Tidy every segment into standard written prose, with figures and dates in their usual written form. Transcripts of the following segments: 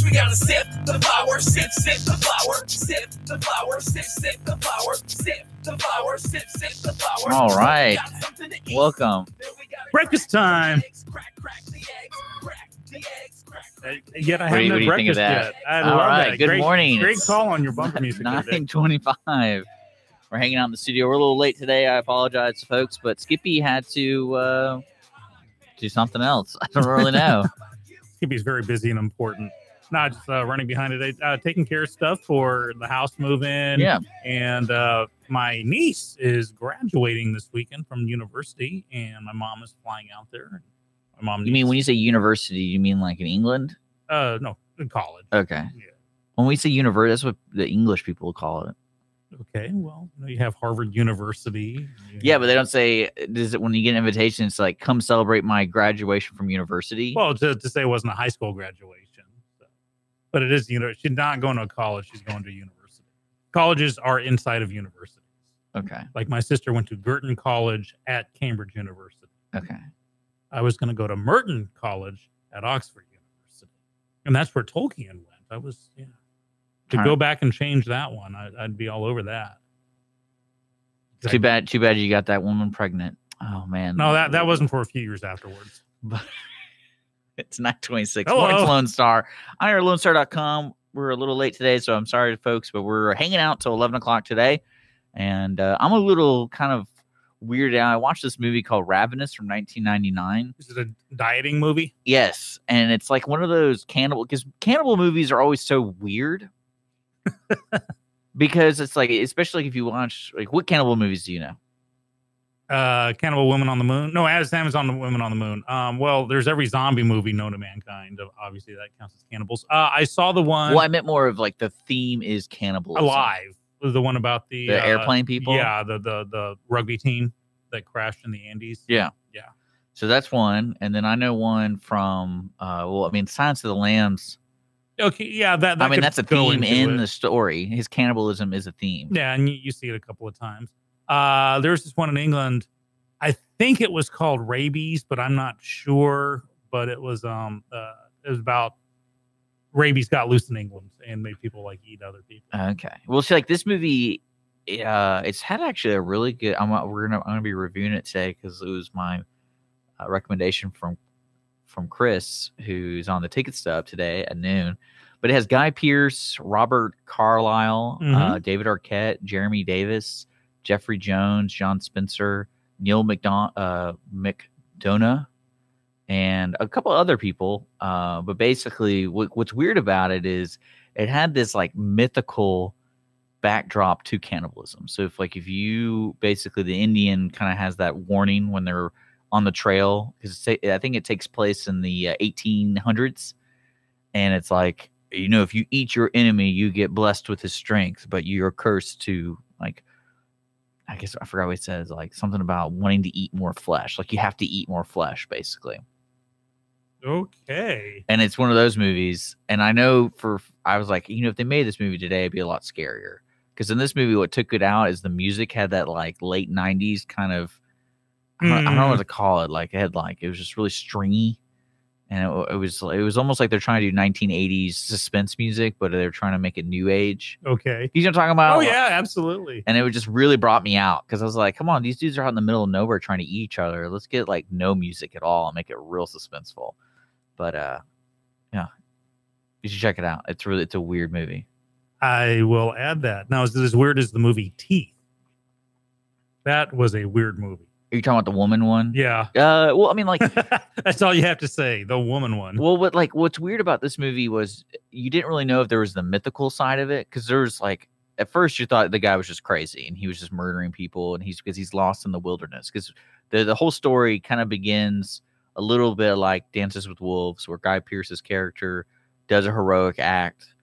We gotta sift the flour, sift the flour, sift the flour, sift the flour, sift the flour, sift the flour. All right, welcome. Breakfast time. Yet I haven't had breakfast yet. I love that. Good morning. Great call on your bumper music. 9:25. We're hanging out in the studio. We're a little late today. I apologize, folks, but Skippy had to do something else. I don't really know. Skippy's very busy and important. Not just running behind today, taking care of stuff for the house move-in. Yeah. And my niece is graduating this weekend from university, and my mom is flying out there. My mom. You mean when you say university, you mean like in England? No, in college. Okay. Yeah. When we say university, that's what the English people call it. Okay, well, you have Harvard University. Yeah, but they don't say, does it when you get an invitation, it's like, come celebrate my graduation from university? Well, to say it wasn't a high school graduation. So. But it is, she's not going to a college, she's going to a university. Colleges are inside of universities. Okay. Like my sister went to Girton College at Cambridge University. Okay. I was going to go to Merton College at Oxford University. And that's where Tolkien went. I was, yeah. To go back and change that one, I'd be all over that. Too bad you got that woman pregnant. Oh man. No, that wasn't for a few years afterwards. But it's 9:26. Hello. Morning's Lone Star. I'm LoneStar.com. We're a little late today, so I'm sorry, folks, but we're hanging out till 11 o'clock today. And I'm a little kind of weirded out. I watched this movie called Ravenous from 1999. Is it a dieting movie? Yes, and it's like one of those because cannibal movies are always so weird. Because it's like, especially if you watch, like, what cannibal movies do you know? Cannibal Woman on the Moon. No, Amazon the Women on the Moon. Well, there's every zombie movie known to mankind. Obviously, that counts as cannibals. I saw the one. Well, I meant more of like the theme is cannibalism. Alive was the one about the airplane people. Yeah, the rugby team that crashed in the Andes. Yeah. So that's one, and then I know one from Silence of the Lambs. Okay, yeah, that's a theme in the story. His cannibalism is a theme. Yeah, and you see it a couple of times. There's this one in England. I think it was called Rabies, but I'm not sure. But it was about rabies got loose in England and made people like eat other people. Okay, well, see, like this movie, it's had actually a really good. I'm gonna be reviewing it today because it was my recommendation from Chris, who's on the ticket stub today at noon. But it has Guy Pearce, Robert Carlyle, David Arquette, Jeremy Davis, Jeffrey Jones, John Spencer, Neil McDonough, and a couple other people. But basically, what's weird about it is it had this like mythical backdrop to cannibalism. So if you basically, the Indian kind of has that warning when they're on the trail, because I think it takes place in the 1800s, and it's like, if you eat your enemy, you get blessed with his strength, but you're cursed to, like, I guess I forgot what it says, like something about wanting to eat more flesh, like you have to eat more flesh, basically. Okay. And it's one of those movies, and I know I was like, if they made this movie today, it'd be a lot scarier, because in this movie, what took it out is the music had that like late 90s kind of, I don't know what to call it. Like it was just really stringy, and it was almost like they're trying to do 1980s suspense music, but they're trying to make it new age. Okay, you know what I'm talking about? Oh yeah, absolutely. And it just really brought me out because I was like, come on, these dudes are out in the middle of nowhere trying to eat each other. Let's get like no music at all and make it real suspenseful. But yeah, you should check it out. It's a weird movie. I will add that. Now, is it as weird as the movie Teeth? That was a weird movie. Are you talking about the woman one? Yeah. Well, I mean, like that's all you have to say. The woman one. Well, what's weird about this movie was you didn't really know if there was the mythical side of it, because there's like at first you thought the guy was just crazy and he was just murdering people, and because he's lost in the wilderness. Because the whole story kind of begins a little bit like Dances with Wolves, where Guy Pearce's character does a heroic act,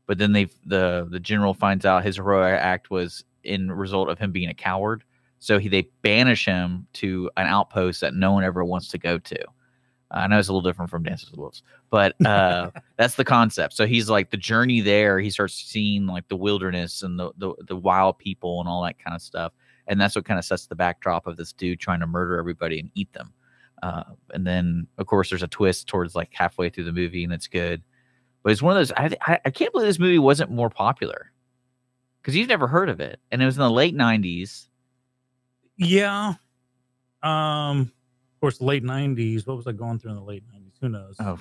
but then the general finds out his heroic act was in result of him being a coward. So they banish him to an outpost that no one ever wants to go to. I know it's a little different from Dances with Wolves, but that's the concept. So he's like the journey there. He starts seeing like the wilderness and the wild people and all that kind of stuff. And that's what kind of sets the backdrop of this dude trying to murder everybody and eat them. And then, of course, there's a twist towards like halfway through the movie, and it's good. But it's one of those. I can't believe this movie wasn't more popular because you've never heard of it, and it was in the late '90s. Yeah. Of course, late '90s. What was I going through in the late '90s? Who knows? Oh,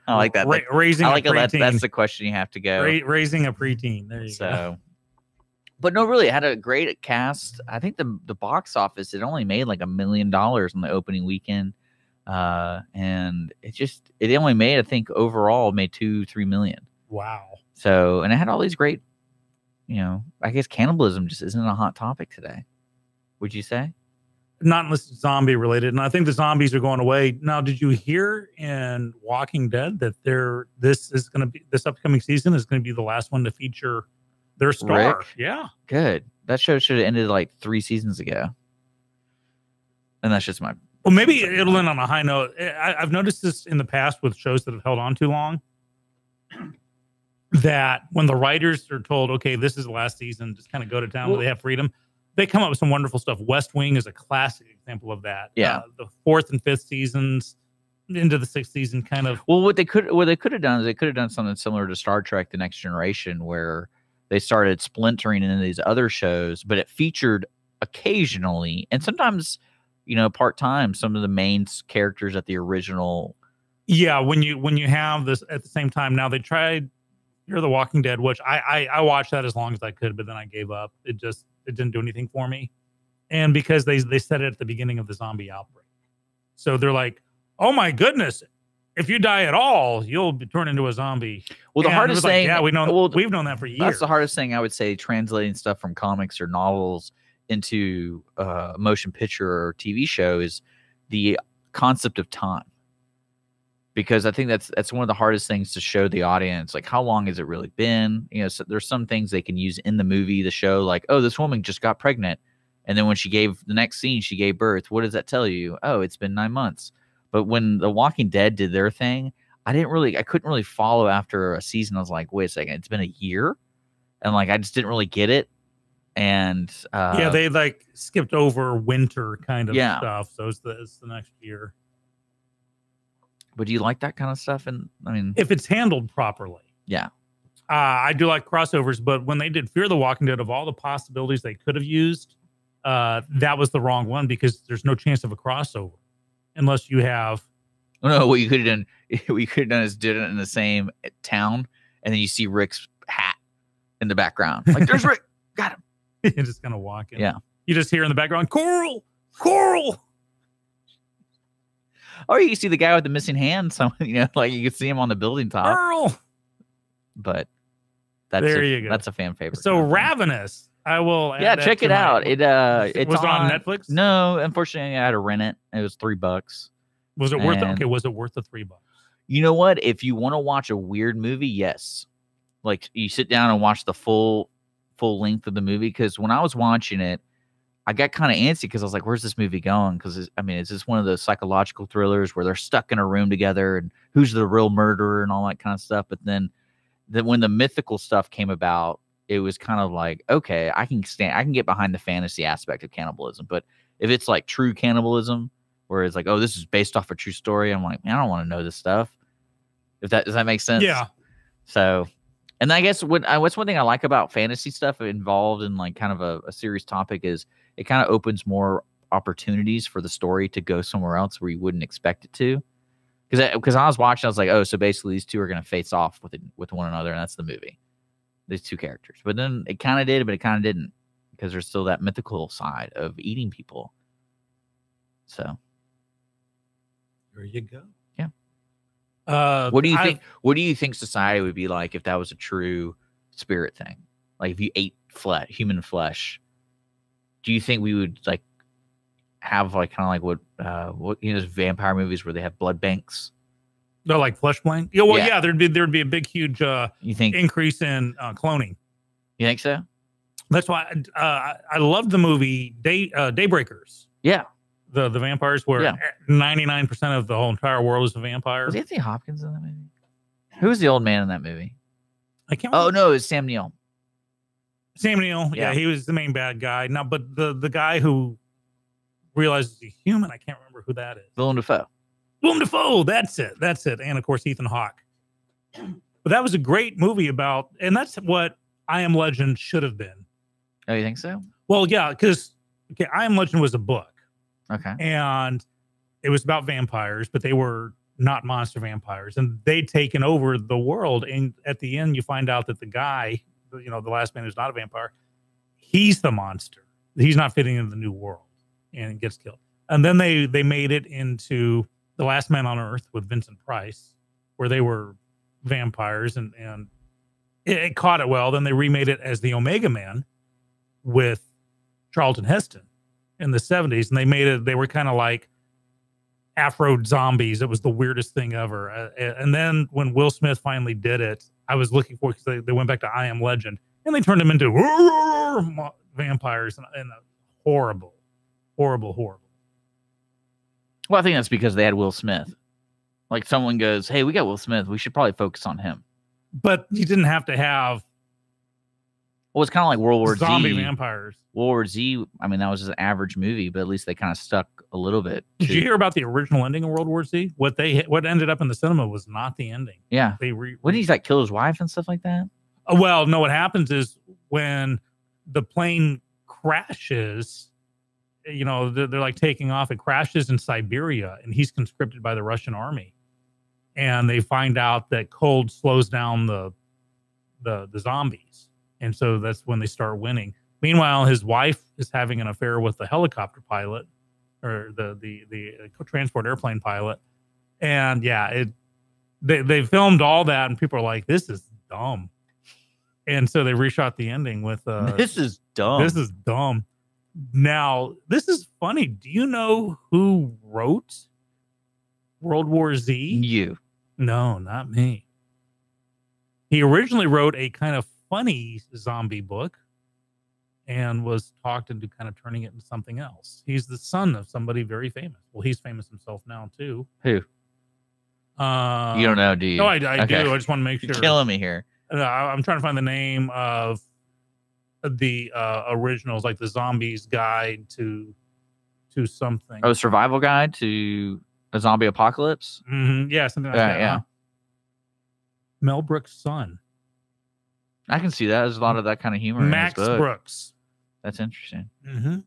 I like that. Raising I like a that. preteen. That's the question you have to go. Raising a preteen. There you go. But no, really, it had a great cast. I think the box office, it only made like $1 million on the opening weekend. And it only made, I think overall made 2-3 million. Wow. So, and it had all these great, I guess cannibalism just isn't a hot topic today. Would you say? Not unless it's zombie related. And I think the zombies are going away. Now, did you hear in Walking Dead that this upcoming season is going to be the last one to feature their star? Rick? Yeah. Good. That show should have ended like 3 seasons ago. And that's just my... Well, maybe it'll end on a high note. I've noticed this in the past with shows that have held on too long, that when the writers are told, okay, this is the last season, just kind of go to town where they have freedom, they come up with some wonderful stuff. West Wing is a classic example of that. Yeah. The 4th and 5th seasons into the 6th season kind of... Well, what they could have done is they could have done something similar to Star Trek: The Next Generation, where they started splintering into these other shows, but it featured occasionally, and sometimes, part-time, some of the main characters at the original. Yeah, when you have this at the same time. Now, they tried Fear the Walking Dead, which I watched that as long as I could, but then I gave up. It didn't do anything for me. And because they said it at the beginning of the zombie outbreak. So they're like, oh my goodness, if you die at all, you'll be turned into a zombie. Well, the hardest thing, we've known that for years. That's the hardest thing, I would say, translating stuff from comics or novels into motion picture or TV show is the concept of time. Because I think that's one of the hardest things to show the audience. Like, how long has it really been? So there's some things they can use in the movie, the show, like, oh, this woman just got pregnant. And then when she gave the next scene, she gave birth. What does that tell you? Oh, it's been 9 months. But when The Walking Dead did their thing, I couldn't really follow after a season. I was like, wait a second, it's been a year? And like, I just didn't really get it. And they like skipped over winter kind of Yeah. stuff. So it's the next year. But do you like that kind of stuff? And I mean, If it's handled properly. yeah. I do like crossovers, but when they did Fear the Walking Dead, of all the possibilities they could have used, that was the wrong one, because there's no chance of a crossover unless you have... No, what you could have done is did it in the same town, and then you see Rick's hat in the background. Like, there's Rick. Got him. You're just going to walk in. Yeah. You just hear in the background, Coral! Coral! Or you see the guy with the missing hand. Like you can see him on the building top. Earl! But you go. That's a fan favorite. So Ravenous, I will. Yeah, check it out. It's on Netflix. No, unfortunately, I had to rent it. It was $3. Was it worth it? Okay, was it worth the $3? You know what? If you want to watch a weird movie, yes. Like, you sit down and watch the full length of the movie. Because when I was watching it, I got kind of antsy because I was like, where's this movie going? Because, is this one of those psychological thrillers where they're stuck in a room together and who's the real murderer and all that kind of stuff? But then when the mythical stuff came about, it was kind of like, okay, I can get behind the fantasy aspect of cannibalism. But if it's like true cannibalism, where it's like, oh, this is based off a true story, I'm like, man, I don't want to know this stuff. Does that make sense? Yeah. So, and I guess what's one thing I like about fantasy stuff involved in like kind of a serious topic is it kind of opens more opportunities for the story to go somewhere else where you wouldn't expect it to. Because I was watching, I was like, oh, so basically these two are going to face off with one another, and that's the movie. These two characters. But then it kind of did, but it kind of didn't, because there's still that mythical side of eating people. So there you go. Yeah. What do you think? What do you think society would be like if that was a true spirit thing? Like if you ate human flesh, do you think we would like have like kind of like what those vampire movies where they have blood banks? They're like flesh blank. Yeah, well, yeah, there'd be a big, huge you think increase in cloning. You think so? That's why I loved the movie Daybreakers. Yeah, the vampires where 99% of the whole entire world is a vampire. Was Anthony Hopkins in that movie? Who was the old man in that movie? I can't. Oh no, it was Sam Neill. Sam Neill. Yeah, he was the main bad guy. Now, but the guy who realizes he's human, I can't remember who that is. Willem Dafoe. Willem Dafoe. That's it. And of course, Ethan Hawke. But that was a great movie about, and that's what I Am Legend should have been. Oh, you think so? Well, yeah, because I Am Legend was a book. Okay. And it was about vampires, but they were not monster vampires. And they'd taken over the world. And at the end, you find out that the guy, you know, the last man who's not a vampire, he's the monster. He's not fitting into the new world and gets killed. And then they made it into The Last Man on Earth with Vincent Price, where they were vampires, and it caught it well. Then they remade it as The Omega Man with Charlton Heston in the 70s, and they were kind of like Afro zombies. It was the weirdest thing ever. And then when Will Smith finally did it, I was looking for, because they went back to I Am Legend, and they turned them into vampires, and horrible. Well, I think that's because they had Will Smith. Like, someone goes, hey, we got Will Smith. We should probably focus on him. But you didn't have to have Well, it's kind of like World War zombie Z. vampires. World War Z, I mean, that was just an average movie, but at least they kind of stuck a little bit. Did you hear about the original ending of World War Z? What ended up in the cinema was not the ending. Yeah. Wouldn't he like kill his wife and stuff like that? Well, no, what happens is when the plane crashes, you know, they're like taking off. It crashes in Siberia, and he's conscripted by the Russian army. And they find out that cold slows down the zombies. And so that's when they start winning. Meanwhile, his wife is having an affair with the helicopter pilot, or the transport airplane pilot. And yeah, they filmed all that, and people are like, this is dumb. And so they reshot the ending with this is dumb. This is dumb. Now, this is funny. Do you know who wrote World War Z? You. No, not me. He originally wrote a kind of funny zombie book and was talked into kind of turning it into something else. He's the son of somebody very famous. Well, he's famous himself now, too. Who? You don't know, do you? No, I do. I just want to make sure. You're killing me here. I'm trying to find the name of the originals, like the Zombies Guide to something. Oh, Survival Guide to a Zombie Apocalypse? Mm-hmm. Yeah, something like that. Yeah. Huh? Mel Brooks' son. I can see that. There's a lot of that kind of humor Max in his book. Brooks. That's interesting. Mm-hmm.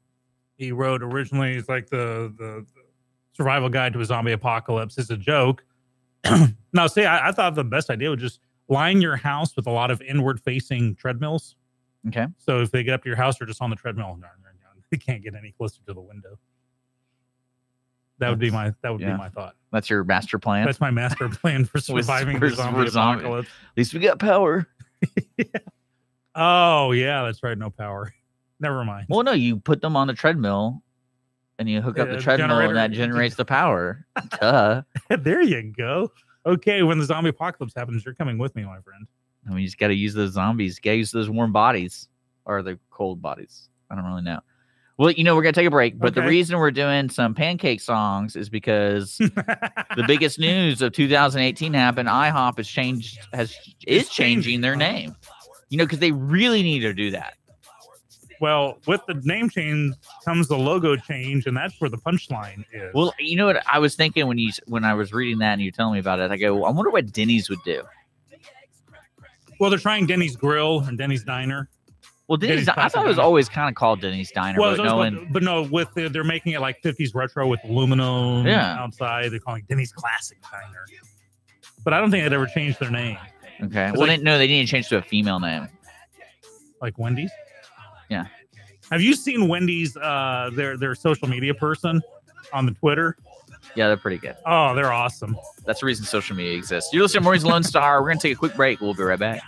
He wrote originally, it's like the Survival Guide to a Zombie Apocalypse. It's a joke. Now, see, I thought the best idea was just line your house with a lot of inward-facing treadmills. Okay. So if they get up to your house, they're just on the treadmill. They can't get any closer to the window. That would be my thought. That's your master plan? That's my master plan for surviving the zombie apocalypse. At least we got power. Yeah. Oh, yeah, that's right. No power. Never mind. Well, no, you put them on the treadmill and you hook up the treadmill and that generates the power. Duh. There you go. Okay, when the zombie apocalypse happens, you're coming with me, my friend. I mean, you just got to use those zombies. You got to use those warm bodies or the cold bodies. I don't really know. Well, you know, we're going to take a break, but the reason we're doing some pancake songs is because the biggest news of 2018 happened. IHOP is changing their name. You know, because they really need to do that. Well, with the name change comes the logo change, and that's where the punchline is. Well, you know what I was thinking when I was reading that and you telling me about it? I go, I wonder what Denny's would do. Well, they're trying Denny's Grill and Denny's Diner. Well, Denny's I thought it was always kind of called Denny's Diner. Well, but no, they're making it like 50s retro with aluminum outside. They're calling it Denny's Classic Diner. But I don't think they'd ever changed their name. Okay. It's Well, they need to change to a female name. Like Wendy's? Yeah. Have you seen Wendy's, their social media person on the Twitter? Yeah, they're pretty good. Oh, they're awesome. That's the reason social media exists. You're listening to Mornings Lone Star. We're going to take a quick break. We'll be right back.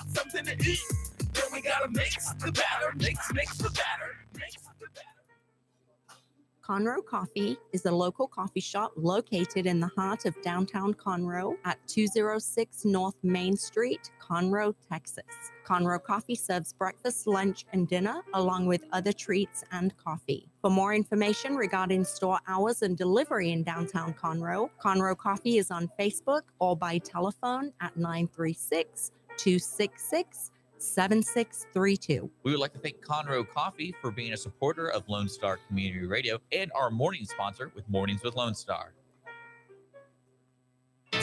Conroe Coffee is a local coffee shop located in the heart of downtown Conroe at 206 North Main Street, Conroe, Texas. Conroe Coffee serves breakfast, lunch, and dinner, along with other treats and coffee. For more information regarding store hours and delivery in downtown Conroe, Conroe Coffee is on Facebook or by telephone at 936-266-7632. We would like to thank Conroe Coffee for being a supporter of Lone Star Community Radio and our morning sponsor with Mornings with Lone Star.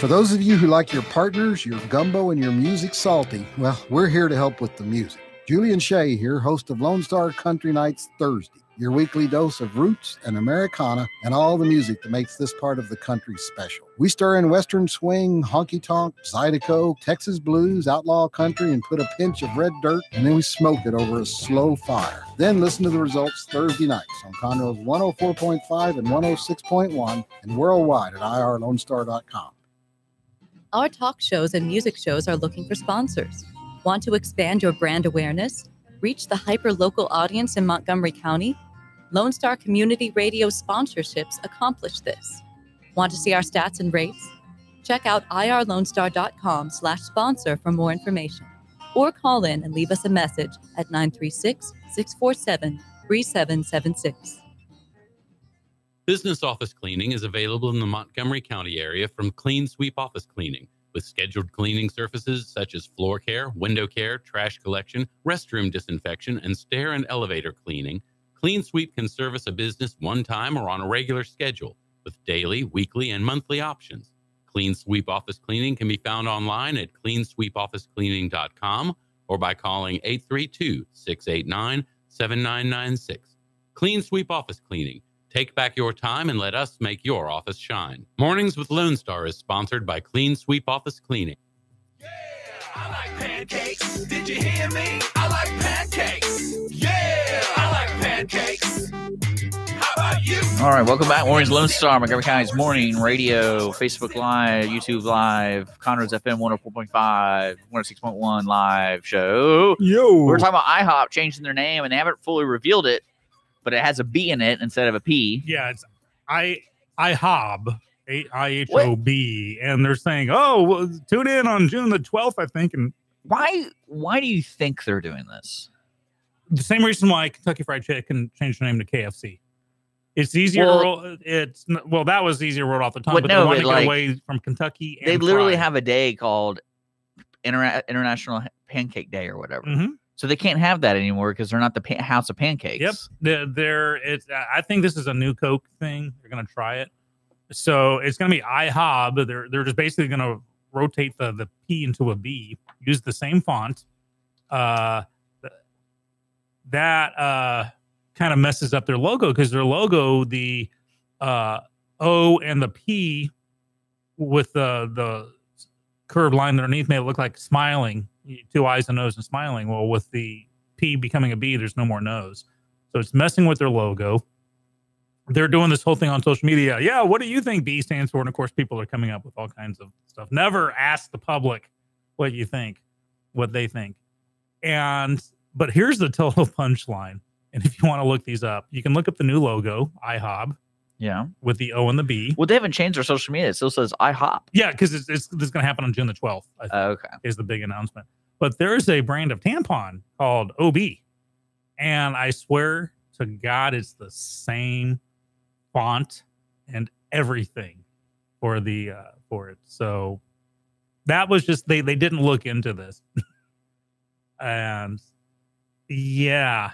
For those of you who like your partners, your gumbo, and your music salty, well, we're here to help with the music. Julian Shea here, host of Lone Star Country Nights Thursday, your weekly dose of roots and Americana and all the music that makes this part of the country special. We stir in Western swing, honky-tonk, zydeco, Texas blues, outlaw country, and put a pinch of red dirt, and then we smoke it over a slow fire. Then listen to the results Thursday nights on Conroe's 104.5 and 106.1 and worldwide at irlonestar.com. Our talk shows and music shows are looking for sponsors. Want to expand your brand awareness? Reach the hyper-local audience in Montgomery County? Lone Star Community Radio sponsorships accomplish this. Want to see our stats and rates? Check out irlonestar.com/sponsor for more information. Or call in and leave us a message at 936-647-3776. Business office cleaning is available in the Montgomery County area from Clean Sweep Office Cleaning, with scheduled cleaning services such as floor care, window care, trash collection, restroom disinfection, and stair and elevator cleaning. Clean Sweep can service a business one time or on a regular schedule, with daily, weekly, and monthly options. Clean Sweep Office Cleaning can be found online at cleansweepofficecleaning.com or by calling 832-689-7996. Clean Sweep Office Cleaning. Take back your time and let us make your office shine. Mornings with Lone Star is sponsored by Clean Sweep Office Cleaning. Yeah, I like pancakes. Did you hear me? I like pancakes. Yeah, I like pancakes. How about you? All right, welcome back. Morning's Lone Star, Montgomery County's morning radio, Facebook Live, YouTube Live, Conroe's FM 104.5, 106.1 live show. Yo. We're talking about IHOP changing their name, and they haven't fully revealed it, but it has a B in it instead of a P. Yeah, it's IHOB, IHOB, and they're saying, "Oh, well, tune in on June the 12th, I think." And Why do you think they're doing this? the same reason why Kentucky Fried Chicken changed their name to KFC. It's easier. That was easier to roll off the tongue, but they want to get away from Kentucky. And they literally fried. have a day called International Pancake Day or whatever. Mm-hmm. So they can't have that anymore because they're not the House of Pancakes. Yep. I think this is a new Coke thing. They're going to try it. So it's going to be IHOB. They're just basically going to rotate the P into a B, use the same font. That kind of messes up their logo because their logo, the O and the P with the curved line underneath made it look like smiling. Two eyes, a nose, and smiling. Well, with the P becoming a B, there's no more nose. So it's messing with their logo. They're doing this whole thing on social media. Yeah, what do you think B stands for? And of course, people are coming up with all kinds of stuff. Never ask the public what you think, what they think. But here's the total punchline. And if you want to look these up, you can look up the new logo, IHOB. Yeah. With the O and the B. Well, they haven't changed their social media. It still says IHOP. Yeah, because this is going to happen on June the 12th. I think, okay. Is the big announcement. But there's a brand of tampon called OB. And I swear to God, it's the same font and everything for it. So that was just, they didn't look into this. And yeah.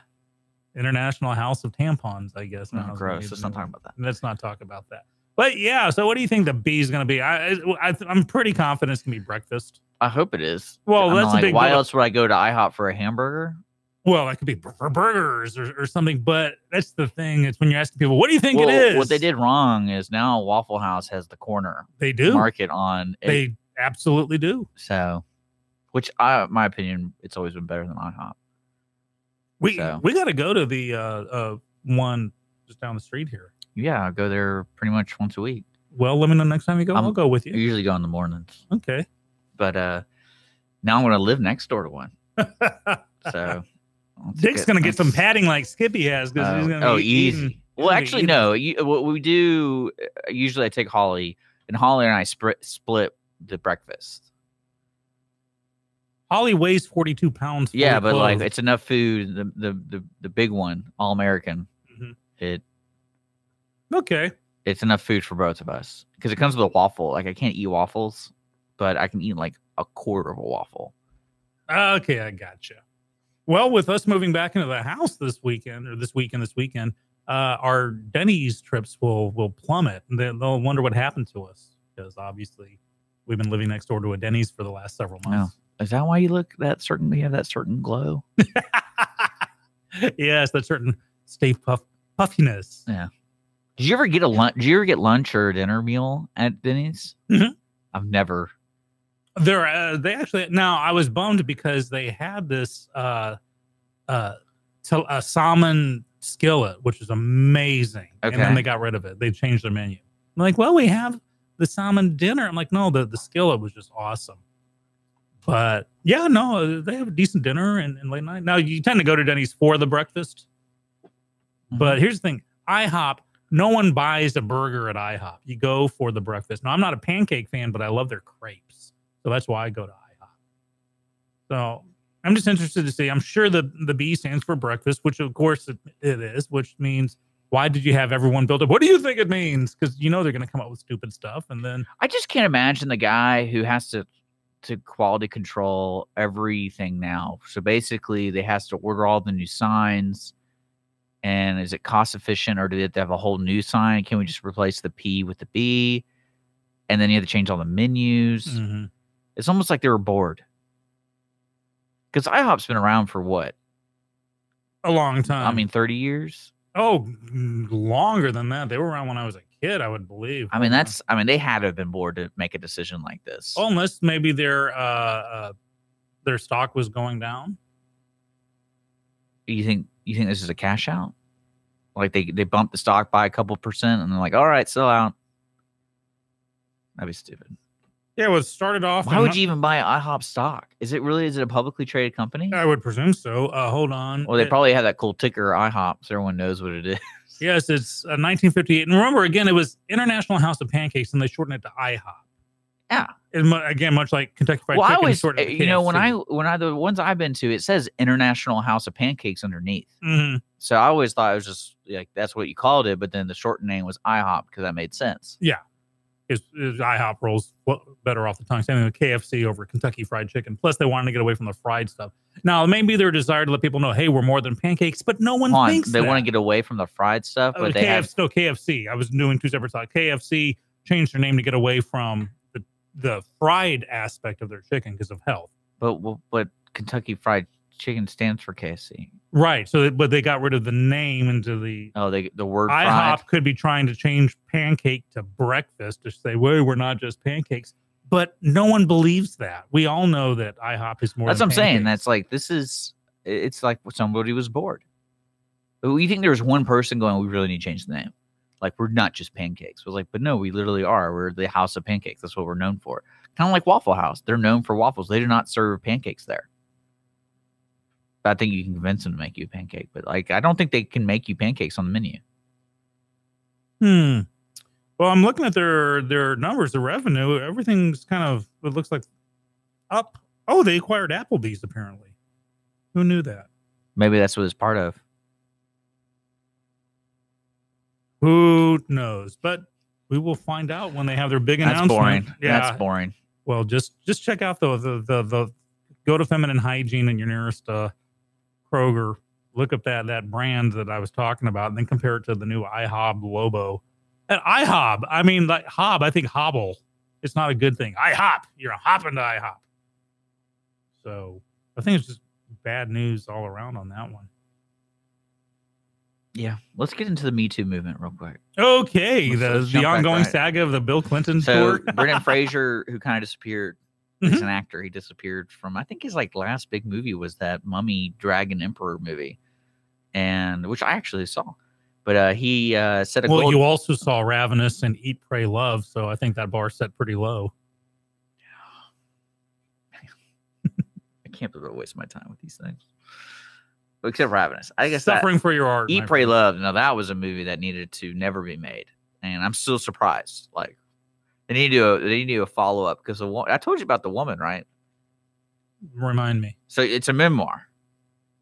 International House of Tampons, I guess. Oh, gross. Let's not talk about that. Let's not talk about that. But yeah, so what do you think the B is going to be? I'm pretty confident it's going to be breakfast. I hope it is. Well, that's a big why deal. else would I go to IHOP for a hamburger? Well, that could be for burgers or something. But that's the thing. It's when you're asking people, what do you think it is? What they did wrong is now Waffle House has the corner. They do. Market on it. They absolutely do. So, which my opinion, it's always been better than IHOP. We got to go to the one just down the street here. Yeah, I go there pretty much once a week. Well, let me know next time you go. I'll go with you. I usually go in the mornings. Okay. But now I'm going to live next door to one. So Dick's going to get some padding like Skippy has. He's gonna easy. Well, actually, no. What we do, usually I take Holly, and Holly and I split the breakfast. Holly weighs 42 pounds. Yeah, but like it's enough food. The big one, All American. Mm-hmm. It's enough food for both of us because it comes with a waffle. Like I can't eat waffles, but I can eat like a quarter of a waffle. Okay, I gotcha. Well, with us moving back into the house this weekend, our Denny's trips will plummet. They'll wonder what happened to us because obviously We've been living next door to a Denny's for the last several months. Is that why you look that certain? You have that certain glow. Yes, that certain stay puffiness. Yeah. Did you ever get a lunch? Did you ever get lunch or a dinner meal at Denny's? Mhm. I've never. They actually now I was bummed because they had this a salmon skillet, which is amazing. Okay. And then they got rid of it. They changed their menu. I'm like, well, we have the salmon dinner. I'm like, no, the skillet was just awesome. But yeah, no, they have a decent dinner and late night. Now you tend to go to Denny's for the breakfast. But here's the thing, IHOP, no one buys a burger at IHOP. You go for the breakfast. Now I'm not a pancake fan, but I love their crepes. So that's why I go to IHOP. So I'm just interested to see. I'm sure the B stands for breakfast, which of course it is, which means why did you have everyone build up? What do you think it means? Because you know they're going to come up with stupid stuff. And then I just can't imagine the guy who has to quality control everything now. So basically they has to order all the new signs. And is it cost efficient, or do they have to have a whole new sign? Can we just replace the P with the B? And then you have to change all the menus. Mhm. It's almost like they were bored. Because IHOP's been around for what? a long time. I mean, 30 years? oh, longer than that. They were around when I was a kid, I would believe. I mean, they had to have been bored to make a decision like this. Oh, unless maybe their stock was going down. You think this is a cash out? Like they bumped the stock by a couple percent and they're like, all right, sell out. That'd be stupid. Yeah, it was started off. Why would you even buy IHOP stock? Is it a publicly traded company? I would presume so. Hold on. Well, they probably have that cool ticker IHOP, so everyone knows what it is. Yes, it's 1958. And remember, again, it was International House of Pancakes, and they shortened it to IHOP. Yeah. And again, much like Kentucky Fried Chicken. I always, shortened it to you know, KFC. when I the ones I've been to, it says International House of Pancakes underneath. Mhm. So I always thought it was just like that's what you called it, but then the shortened name was IHOP because that made sense. Yeah. His IHOP rolls better off the tongue. Same thing with KFC over Kentucky Fried Chicken. Plus, they wanted to get away from the fried stuff. Now, maybe their desire to let people know, hey, we're more than pancakes, but no one thinks they that. want to get away from the fried stuff, but they have KFC. I was doing two separate thoughts. KFC changed their name to get away from the fried aspect of their chicken because of health. But Kentucky Fried Chicken stands for KFC. Right. So, but they got rid of the name into the. Oh, the word IHOP fried. could be trying to change pancake to breakfast to say, well, we're not just pancakes. But no one believes that. We all know that IHOP is more. That's than what I'm saying. pancakes. That's like it's like somebody was bored. But you think there was one person going, we really need to change the name. Like, we're not just pancakes. I was like, but no, we literally are. We're the House of Pancakes. That's what we're known for. Kind of like Waffle House. They're known for waffles. They do not serve pancakes there. But I think you can convince them to make you a pancake. But like, I don't think they can make you pancakes on the menu. Well, I'm looking at their numbers, the revenue. Everything's kind of, it looks like up. Oh, they acquired Applebee's, apparently. Who knew that? Maybe that's what it's part of. Who knows? But we will find out when they have their big announcement. That's boring. Yeah. That's boring. Well, just check out the go to Feminine Hygiene in your nearest Kroger. Look up that brand that I was talking about, and then compare it to the new IHOB Lobo. And IHOB, I mean, like hob, I think hobble. It's not a good thing. IHOP, you're hopping to IHOP. So I think it's just bad news all around on that one. Yeah. Let's get into the Me Too movement real quick. Okay, Let's the jump back ongoing right. saga of the Bill Clinton So tour. Brendan Fraser, who kind of disappeared, he's an actor. He disappeared from, I think his like last big movie was that Mummy Dragon Emperor movie, and which I actually saw. But he set a goal. You also saw Ravenous and Eat, Pray, Love, so I think that bar set pretty low. I can't believe I waste my time with these things. Except Ravenous. I guess Suffering for your art. Eat, my Pray, friend. Love. Now that was a movie that needed to never be made, and I'm still surprised. Like they need to do a follow up because I told you about the woman, right? Remind me. So it's a memoir,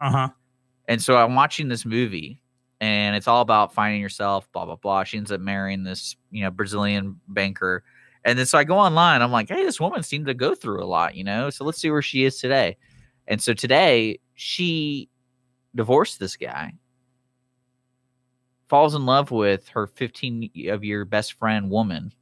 and so I'm watching this movie, and it's all about finding yourself. Blah blah blah. She ends up marrying this Brazilian banker, and then so I go online. I'm like, hey, this woman seemed to go through a lot, So let's see where she is today. And so today she divorced this guy, falls in love with her 15-year best friend woman,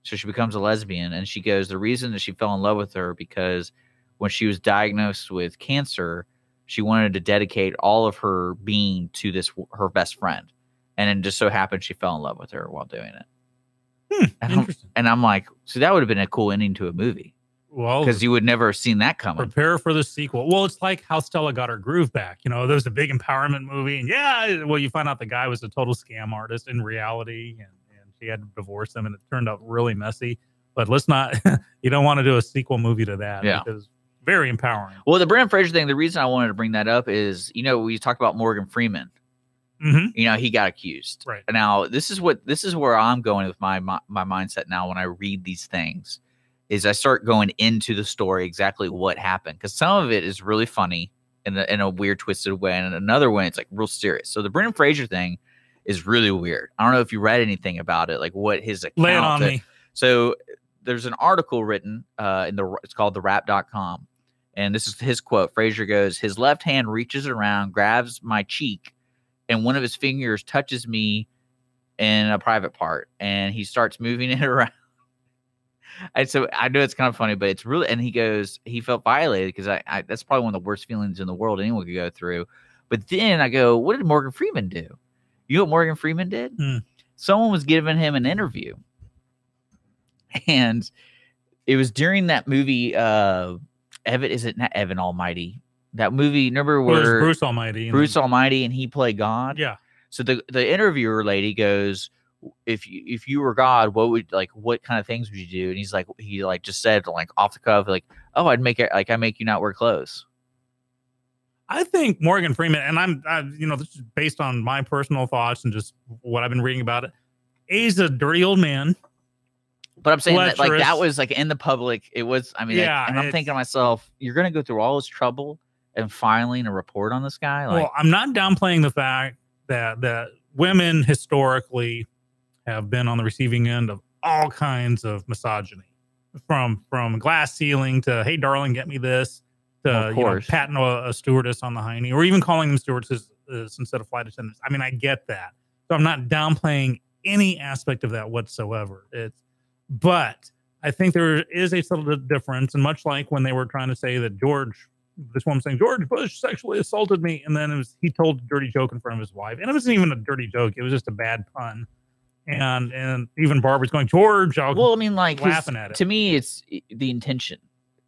So she becomes a lesbian, and she goes, the reason that she fell in love with her because when she was diagnosed with cancer, she wanted to dedicate all of her being to her best friend. And it just so happened she fell in love with her while doing it. Interesting. I'm like, so that would have been a cool ending to a movie. Well, because you would never have seen that coming. Prepare for the sequel. Well, it's like how Stella got her groove back. You know, there was a big empowerment movie, and well, you find out the guy was a total scam artist in reality, and she had to divorce him, and it turned out really messy. But let's not, you don't want to do a sequel movie to that. Yeah. Because very empowering. Well, the Brendan Fraser thing, the reason I wanted to bring that up is, we talked about Morgan Freeman. Mm-hmm. He got accused. Right. Now, this is where I'm going with my mindset now when I read these things, is I start going into the story exactly what happened. Because some of it is really funny in a weird, twisted way. And another way, it's like real serious. So the Brendan Fraser thing is really weird. I don't know if you read anything about it, like what his account. Lay it on me. So there's an article written it's called therap.com. And this is his quote. Fraser goes, his left hand reaches around, grabs my cheek, and one of his fingers touches me in a private part. And he starts moving it around. And so I know it's kind of funny, but it's really, and he goes, he felt violated because I that's probably one of the worst feelings in the world anyone could go through. But then I go, what did Morgan Freeman do? You know what Morgan Freeman did? Someone was giving him an interview. And it was during that movie, is it not Evan Almighty? That movie, remember where Bruce Almighty. Bruce Almighty and he played God? Yeah. So the interviewer lady goes, if you were God, what kind of things would you do? And he just said off the cuff, oh, I make you not wear clothes. I think Morgan Freeman, and this is based on my personal thoughts and just what I've been reading about it. He's a dirty old man. But I'm saying that was in the public. It was, and I'm thinking to myself, you're going to go through all this trouble and filing a report on this guy. Well, I'm not downplaying the fact that women historically have been on the receiving end of all kinds of misogyny, from glass ceiling to, hey, darling, get me this, to patting a stewardess on the hiney, or even calling them stewardesses instead of flight attendants. I get that. So I'm not downplaying any aspect of that whatsoever. But I think there is a subtle difference. And much like when they were trying to say that this woman saying, George Bush sexually assaulted me. And then he told a dirty joke in front of his wife. And it wasn't even a dirty joke. It was just a bad pun. And even Barbara's going, George, laughing at it. To me, it's the intention.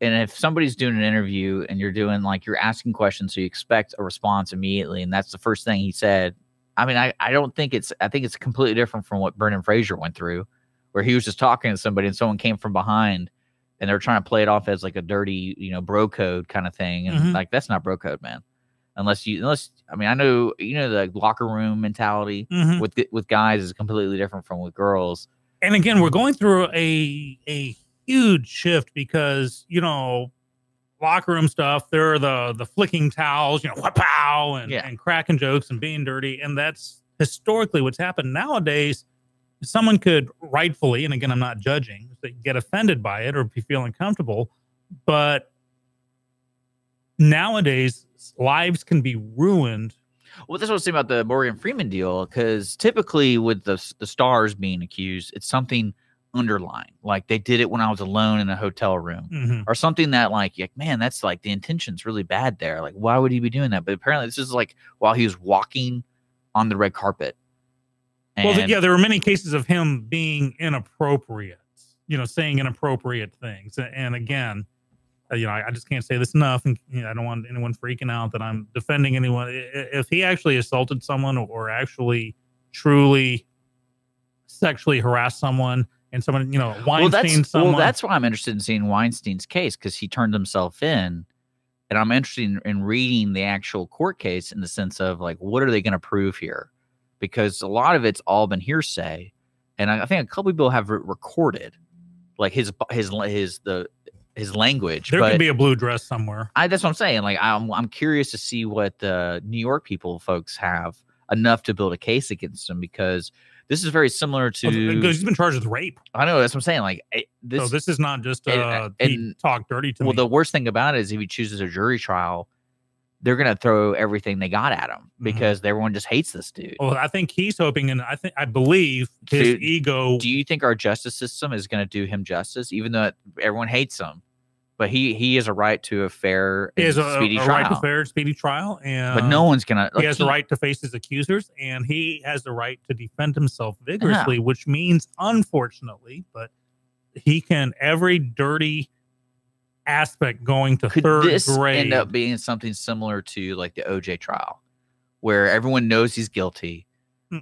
And if somebody's doing an interview and you're doing you're asking questions, so you expect a response immediately. And that's the first thing he said. I think it's completely different from what Brendan Fraser went through, where he was just talking to somebody and someone came from behind and they're trying to play it off as a dirty, bro code kind of thing. And that's not bro code, man. Unless I know, the locker room mentality with guys is completely different from with girls. And again, we're going through a huge shift because, locker room stuff, there are the flicking towels, wha-pow, and cracking jokes and being dirty. And that's historically what's happened. Nowadays, someone could rightfully, and again, I'm not judging, get offended by it or be feeling comfortable. But nowadays, lives can be ruined. Well, that's what I was saying about the Morgan Freeman deal, because typically with the stars being accused, it's something underlying. Like they did it when I was alone in a hotel room or something that man, that's the intention's really bad there. Why would he be doing that? But apparently this is while he was walking on the red carpet. And there were many cases of him being inappropriate, saying inappropriate things. And again, I just can't say this enough. And I don't want anyone freaking out that I'm defending anyone. If he actually assaulted someone or actually truly sexually harassed someone and someone, Weinstein someone. Well, that's why I'm interested in seeing Weinstein's case, because he turned himself in. And I'm interested in reading the actual court case in the sense of what are they going to prove here? Because a lot of it's all been hearsay, and I think a couple people have recorded his language. There could be a blue dress somewhere. That's what I'm saying. I'm curious to see what the New York folks have enough to build a case against him, because this is very similar to. Because he's been charged with rape. I know, that's what I'm saying. This is not just he talked dirty to me. Well, the worst thing about it is if he chooses a jury trial, they're gonna throw everything they got at him because everyone just hates this dude. Well, I think he's hoping, and I believe his Dude, ego. Do you think our justice system is gonna do him justice, even though everyone hates him? But he has a right to a fair and speedy trial. Right to fair and speedy trial, and but no one's gonna. He has the right to face his accusers, and he has the right to defend himself vigorously, which means, unfortunately, but he can every dirty aspect going to Could third this grade. end up being something similar to like the OJ trial, where everyone knows he's guilty,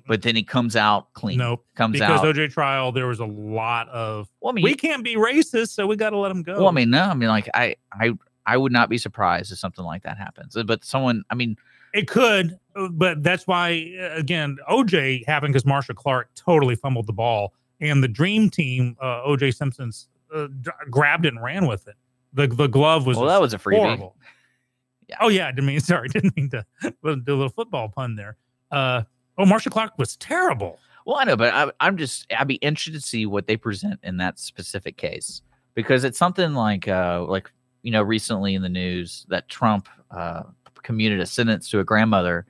but then he comes out clean? Nope. Comes because out. OJ trial, there was a lot of. Well, I mean, we can't be racist, so we got to let him go. Well, I mean, no, I mean, like I would not be surprised if something like that happens. But someone, I mean, it could, but that's why again, OJ happened because Marsha Clark totally fumbled the ball, and the dream team, OJ Simpson's, grabbed it and ran with it. The glove was that was a freebie. Horrible. Yeah. Oh yeah, didn't mean to do a little football pun there. Marsha Clark was terrible. Well, I know, but I'd be interested to see what they present in that specific case, because it's something like recently in the news that Trump commuted a sentence to a grandmother,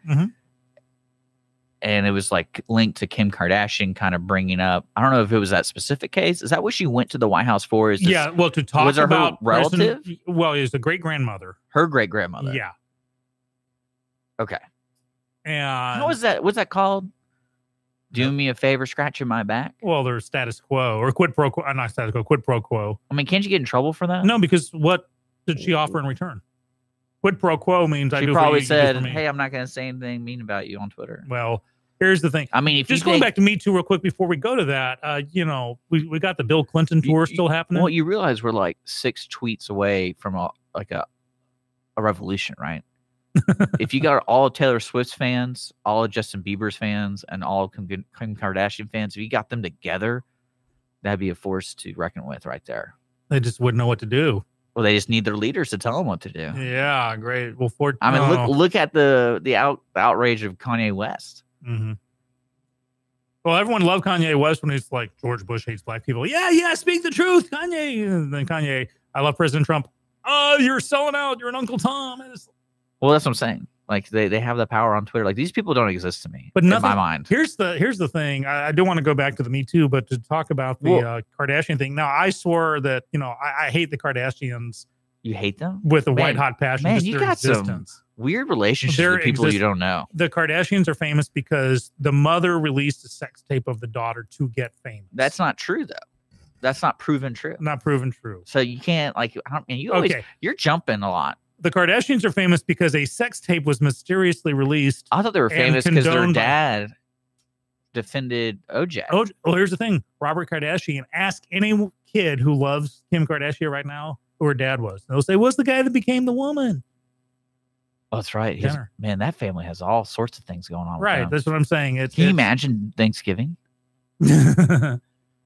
and it was like linked to Kim Kardashian, kind of bringing up. I don't know if it was that specific case. Is that what she went to the White House for? To talk was about her relative. Well, it was a great grandmother. Her great grandmother. Yeah. Okay. And what was that? What's that called? Do me a favor, scratching my back. Well, there's status quo or quid pro quo. Not status quo, quid pro quo. I mean, can't you get in trouble for that? No, because what did she offer in return? Quid pro quo means she probably said, "Hey, I'm not going to say anything mean about you on Twitter." Well, here's the thing. I mean, if just going back to Me Too real quick before we go to that, we got the Bill Clinton tour still happening. Well, you realize we're like 6 tweets away from a revolution, right? If you got all of Taylor Swift's fans, all of Justin Bieber's fans, and all of Kim Kardashian fans, if you got them together, that'd be a force to reckon with right there. They just wouldn't know what to do. Well, they just need their leaders to tell them what to do. Yeah, great. Well, look at the outrage of Kanye West. Mm-hmm. Well, everyone loved Kanye West when he's like, George Bush hates black people. Yeah, speak the truth, Kanye. And then Kanye, I love President Trump. Oh, you're selling out. You're an Uncle Tom. Well, that's what I'm saying. Like they have the power on Twitter. Like these people don't exist to me, but in my mind. Here's the thing. I do want to go back to the Me Too, but to talk about the Kardashian thing. Now, I swore that I hate the Kardashians. You hate them with a white hot passion. Man, you got some weird relationships with people you don't know. The Kardashians are famous because the mother released a sex tape of the daughter to get famous. That's not true, though. That's not proven true. Not proven true. So you can't you're jumping a lot. The Kardashians are famous because a sex tape was mysteriously released. I thought they were famous because their dad defended OJ. Well, here's the thing. Robert Kardashian, ask any kid who loves Kim Kardashian right now who her dad was. They'll say, what's the guy that became the woman? Oh, that's right. Man, that family has all sorts of things going on. Right. That's what I'm saying. Can you imagine Thanksgiving?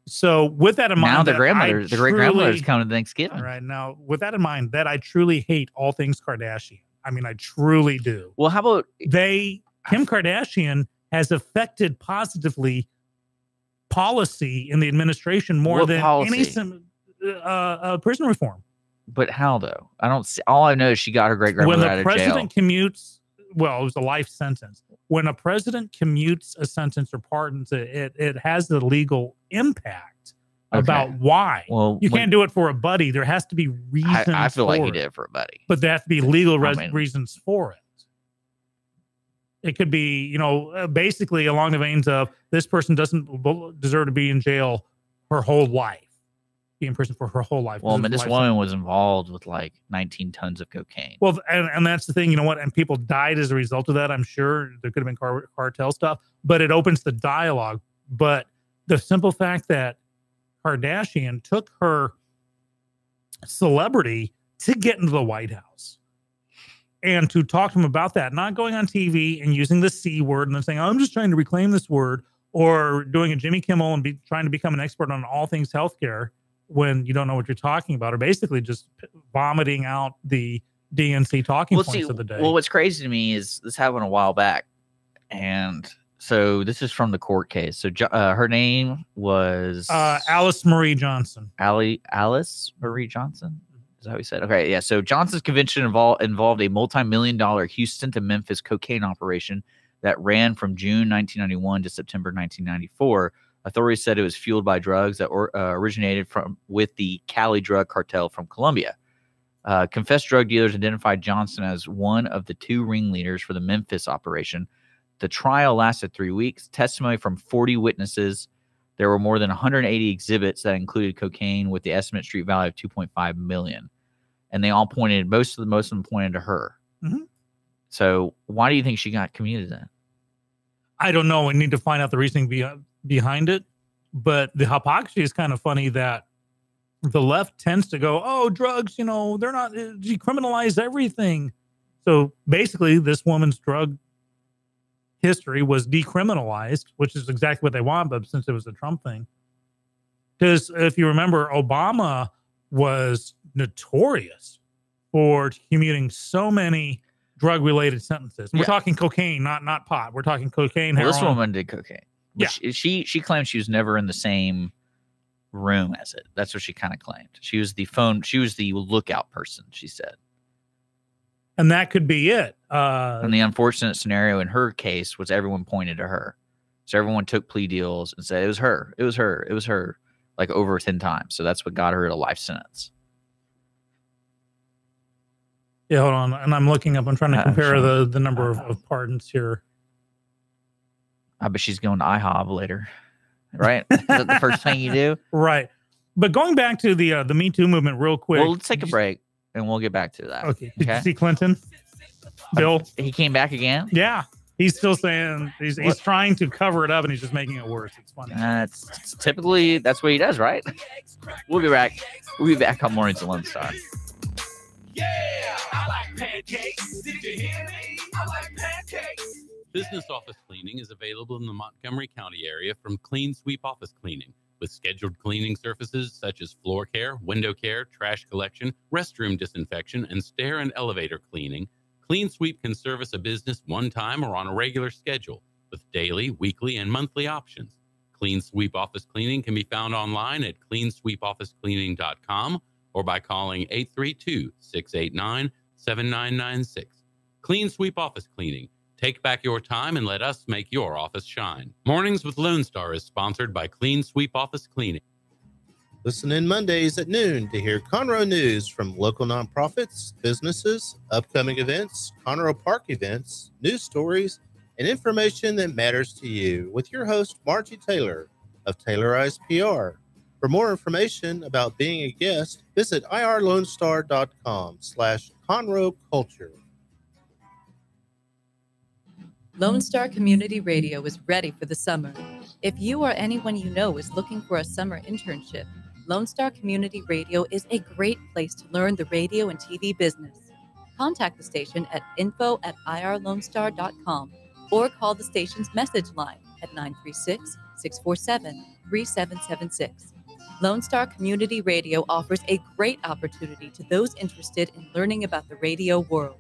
So with that in mind, now the great grandmothers come to Thanksgiving. All right. Now with that in mind, that I truly hate all things Kardashian. I mean, I truly do. Well, how about Kim Kardashian has affected positively policy in the administration more than any prison reform. But how though? I don't see. All I know is she got her great grandmother out of jail. When the president commutes, well, it was a life sentence. When a president commutes a sentence or pardons it has the legal impact about why. Well, you can't do it for a buddy. There has to be reasons. I feel like he did it for a buddy, but there has to be legal reasons for it. It could be, basically along the veins of this person doesn't deserve to be in jail her whole life. Be in prison for her whole life. Well, I mean, this woman was involved with like 19 tons of cocaine. Well, and that's the thing, and people died as a result of that. I'm sure there could have been cartel stuff, but it opens the dialogue. But the simple fact that Kardashian took her celebrity to get into the White House and to talk to him about that, not going on TV and using the C word and then saying, I'm just trying to reclaim this word, or doing a Jimmy Kimmel and trying to become an expert on all things healthcare when you don't know what you're talking about, or basically just vomiting out the DNC talking points of the day. Well, what's crazy to me is this happened a while back. And so this is from the court case. So her name was Alice Marie Johnson. Alice Marie Johnson. Is that what he said? Okay, yeah. So Johnson's conviction involved a multi-million-dollar Houston to Memphis cocaine operation that ran from June 1991 to September 1994. Authorities said it was fueled by drugs that originated with the Cali drug cartel from Colombia. Confessed drug dealers identified Johnson as one of the 2 ringleaders for the Memphis operation. The trial lasted 3 weeks. Testimony from 40 witnesses. There were more than 180 exhibits that included cocaine with the estimated street value of $2.5 million. And they all pointed, most of them pointed to her. Mm-hmm. So why do you think she got commuted then? I don't know. We need to find out the reasoning behind it. But the hypocrisy is kind of funny that the left tends to go, oh, drugs, they're not, decriminalize everything. So basically, this woman's drug history was decriminalized, which is exactly what they want, but since it was a Trump thing. Because if you remember, Obama was notorious for commuting so many drug-related sentences. We're talking cocaine, not pot. We're talking cocaine, heroin. This woman did cocaine. Yeah. She claimed she was never in the same room as it. That's what she kind of claimed. She was the lookout person, she said. And that could be it. And the unfortunate scenario in her case was everyone pointed to her. So everyone took plea deals and said, it was her, it was her, it was her, like over 10 times. So that's what got her a life sentence. Yeah, hold on. And I'm looking up. I'm trying to compare the number of pardons here. I bet she's going to IHOB later. Right? Is that the first thing you do? Right. But going back to the Me Too movement real quick. Well, let's take a break and we'll get back to that. Okay. Did you see Clinton? Bill? He came back again? Yeah. He's still saying he's trying to cover it up and he's just making it worse. It's funny. It's typically that's what he does, right? We'll be back. We'll be back on Mornings with Lone Star. Yeah, I like pancakes. Did you hear me? I like pancakes. Business office cleaning is available in the Montgomery County area from Clean Sweep Office Cleaning, with scheduled cleaning services such as floor care, window care, trash collection, restroom disinfection, and stair and elevator cleaning. Clean Sweep can service a business one time or on a regular schedule, with daily, weekly, and monthly options. Clean Sweep Office Cleaning can be found online at cleansweepofficecleaning.com or by calling 832-689-7996. Clean Sweep Office Cleaning. Take back your time and let us make your office shine. Mornings with Lone Star is sponsored by Clean Sweep Office Cleaning. Listen in Mondays at noon to hear Conroe news from local nonprofits, businesses, upcoming events, Conroe Park events, news stories, and information that matters to you with your host, Margie Taylor of Taylorized PR. For more information about being a guest, visit irlonestar.com/Conroe Culture. Lone Star Community Radio is ready for the summer. If you or anyone you know is looking for a summer internship, Lone Star Community Radio is a great place to learn the radio and TV business. Contact the station at info@irlonestar.com or call the station's message line at 936-647-3776. Lone Star Community Radio offers a great opportunity to those interested in learning about the radio world.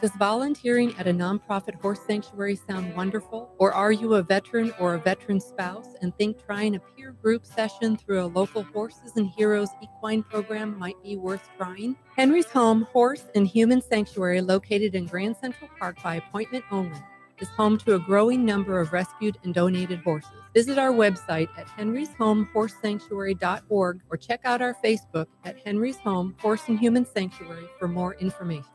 Does volunteering at a nonprofit horse sanctuary sound wonderful? Or are you a veteran or a veteran spouse and think trying a peer group session through a local Horses and Heroes equine program might be worth trying? Henry's Home Horse and Human Sanctuary, located in Grand Central Park by appointment only, is home to a growing number of rescued and donated horses. Visit our website at henryshomehorsesanctuary.org or check out our Facebook at Henry's Home Horse and Human Sanctuary for more information.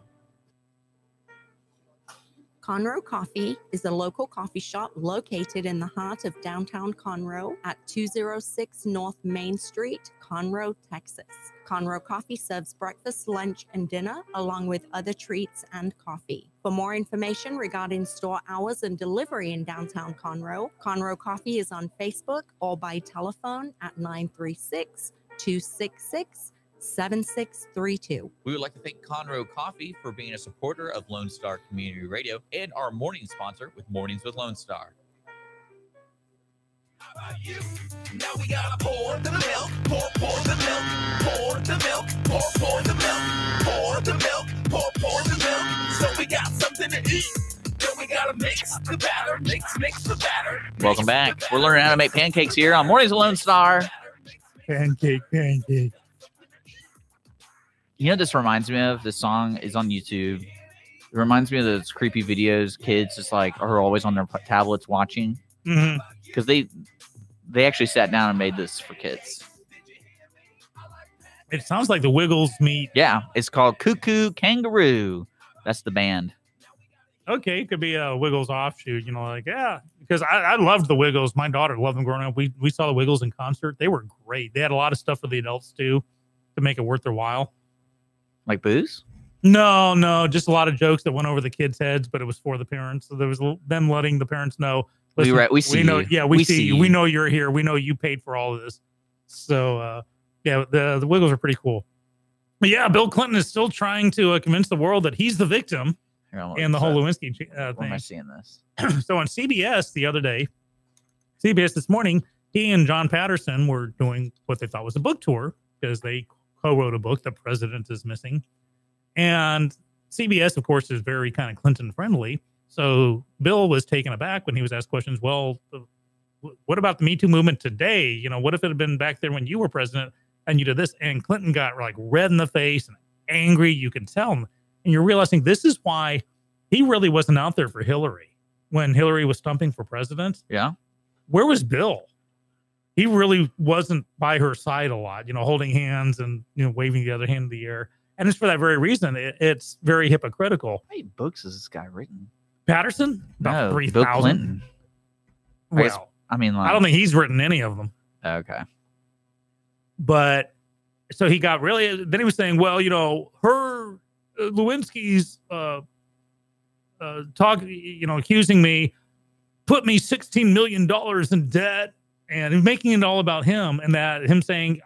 Conroe Coffee is a local coffee shop located in the heart of downtown Conroe at 206 North Main Street, Conroe, Texas. Conroe Coffee serves breakfast, lunch, and dinner, along with other treats and coffee. For more information regarding store hours and delivery in downtown Conroe, Conroe Coffee is on Facebook or by telephone at 936-266-7632. We would like to thank Conroe Coffee for being a supporter of Lone Star Community Radio and our morning sponsor with Mornings with Lone Star. How about you? Now we gotta pour the milk, pour the milk, pour the milk, pour the milk, pour the milk, pour the milk. So we got something to eat. Then we gotta mix the batter, mix the batter. Welcome back. We're learning how to make pancakes here on Mornings with Lone Star. Pancake. You know, this reminds me of, this song is on YouTube. It reminds me of those creepy videos kids just like are always on their tablets watching. Because they actually sat down and made this for kids. It sounds like the Wiggles meet. Yeah, it's called Cuckoo Kangaroo. That's the band. Okay, it could be a Wiggles offshoot, you know, like, yeah, because I loved the Wiggles. My daughter loved them growing up. We saw the Wiggles in concert. They were great. They had a lot of stuff for the adults too to make it worth their while. Like booze? No, just a lot of jokes that went over the kids' heads, but it was for the parents. So there was them letting the parents know, listen, we see know, you. yeah, we see you. We know you're here. We know you paid for all of this. So, yeah, the Wiggles are pretty cool. But yeah, Bill Clinton is still trying to convince the world that he's the victim in the whole Lewinsky thing. Where am I seeing this? So on CBS the other day, CBS this morning, he and John Patterson were doing what they thought was a book tour because they co-wrote a book, The President is Missing. And CBS, of course, is very kind of Clinton friendly. So Bill was taken aback when he was asked questions. Well, what about the Me Too movement today? You know, what if it had been back there when you were president and you did this? And Clinton got like red in the face and angry. You can tell him. And you're realizing this is why he really wasn't out there for Hillary when Hillary was stumping for president. Yeah. Where was Bill? He really wasn't by her side a lot, you know, holding hands and, you know, waving the other hand in the air. And it's for that very reason. It's very hypocritical. How many books has this guy written? Patterson? About 3,000. Bill Clinton. Well, I mean, like, I don't think he's written any of them. Okay. But so he got really, then he was saying, well, you know, Lewinsky's talk, you know, accusing me, put me $16 million in debt and making it all about him. And that him saying,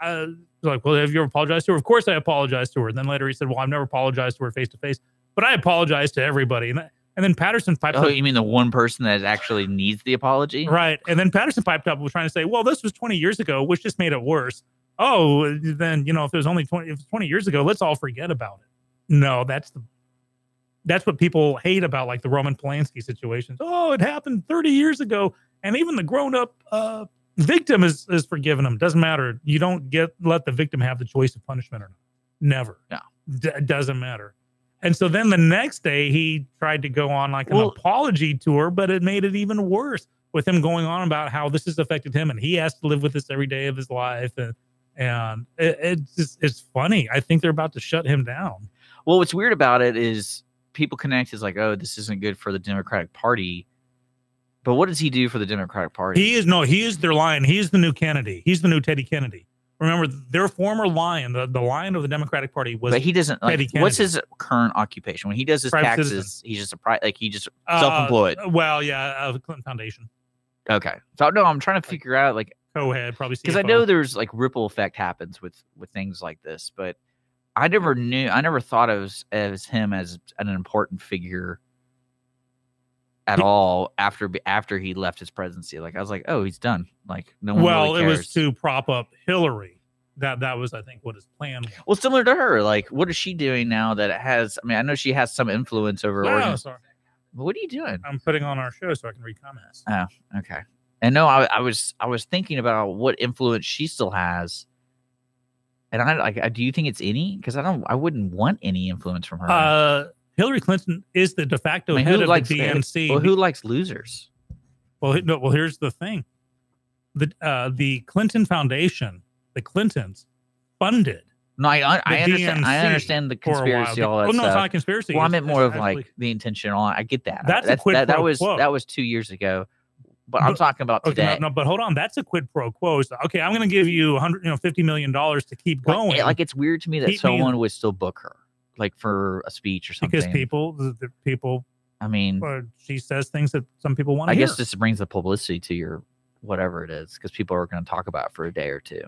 like, well, have you ever apologized to her? Of course I apologized to her. And then later he said, well, I've never apologized to her face to face, but I apologize to everybody. And then Patterson piped up. Oh, you mean the one person that actually needs the apology? Right. And then Patterson piped up, was trying to say, well, this was 20 years ago, which just made it worse. Oh, then, you know, if it was only 20 years ago, let's all forget about it. No, that's what people hate about, like the Roman Polanski situations. Oh, it happened 30 years ago. And even the grown up victim is forgiven him. Doesn't matter. You don't let the victim have the choice of punishment or not. Never. No. Doesn't matter. And so then the next day he tried to go on like an apology tour, but it made it even worse with him going on about how this has affected him and he has to live with this every day of his life. And it's funny. I think they're about to shut him down. Well, what's weird about it is people connect as like, oh, this isn't good for the Democratic Party. But what does he do for the Democratic Party? He is their lion. He's the new Kennedy. He's the new Teddy Kennedy. Remember, their former lion, the lion of the Democratic Party was. But he doesn't. Like, Teddy Kennedy. What's his current occupation? When he does his Private taxes, citizen. he's just self-employed. Well, yeah, the Clinton Foundation. Okay, so no, I'm trying to figure out like co-head, probably because I know there's like ripple effect happens with things like this, but I never thought of as him as an important figure at all after he left his presidency. Like I was like, oh, he's done. Like no one really cares. It was to prop up Hillary. That was, I think, what his plan was. Well, similar to her, like what is she doing now that it has? I mean, I know she has some influence over. Oh, sorry. What are you doing? I'm putting on our show so I can read comments. Oh, okay. And no, I was thinking about what influence she still has. And do you think it's any? Because I wouldn't want any influence from her. Hillary Clinton is the de facto head of the DNC. Well, who likes losers? Well, no. Well, here's the thing: the Clinton Foundation, the Clintons, funded. No, I understand. I understand the conspiracy, all that stuff. No, it's not a conspiracy. Well, I meant more of like the intention. I get that. That's a quid pro quo. That was 2 years ago. But I'm talking about today. Okay, no, but hold on. That's a quid pro quo. So, okay, I'm going to give you $50 million to keep going. Like it's weird to me that someone would still book her, like for a speech or something. Because people. I mean, she says things that some people want to hear. I guess this brings the publicity to your whatever it is, because people are going to talk about it for a day or two.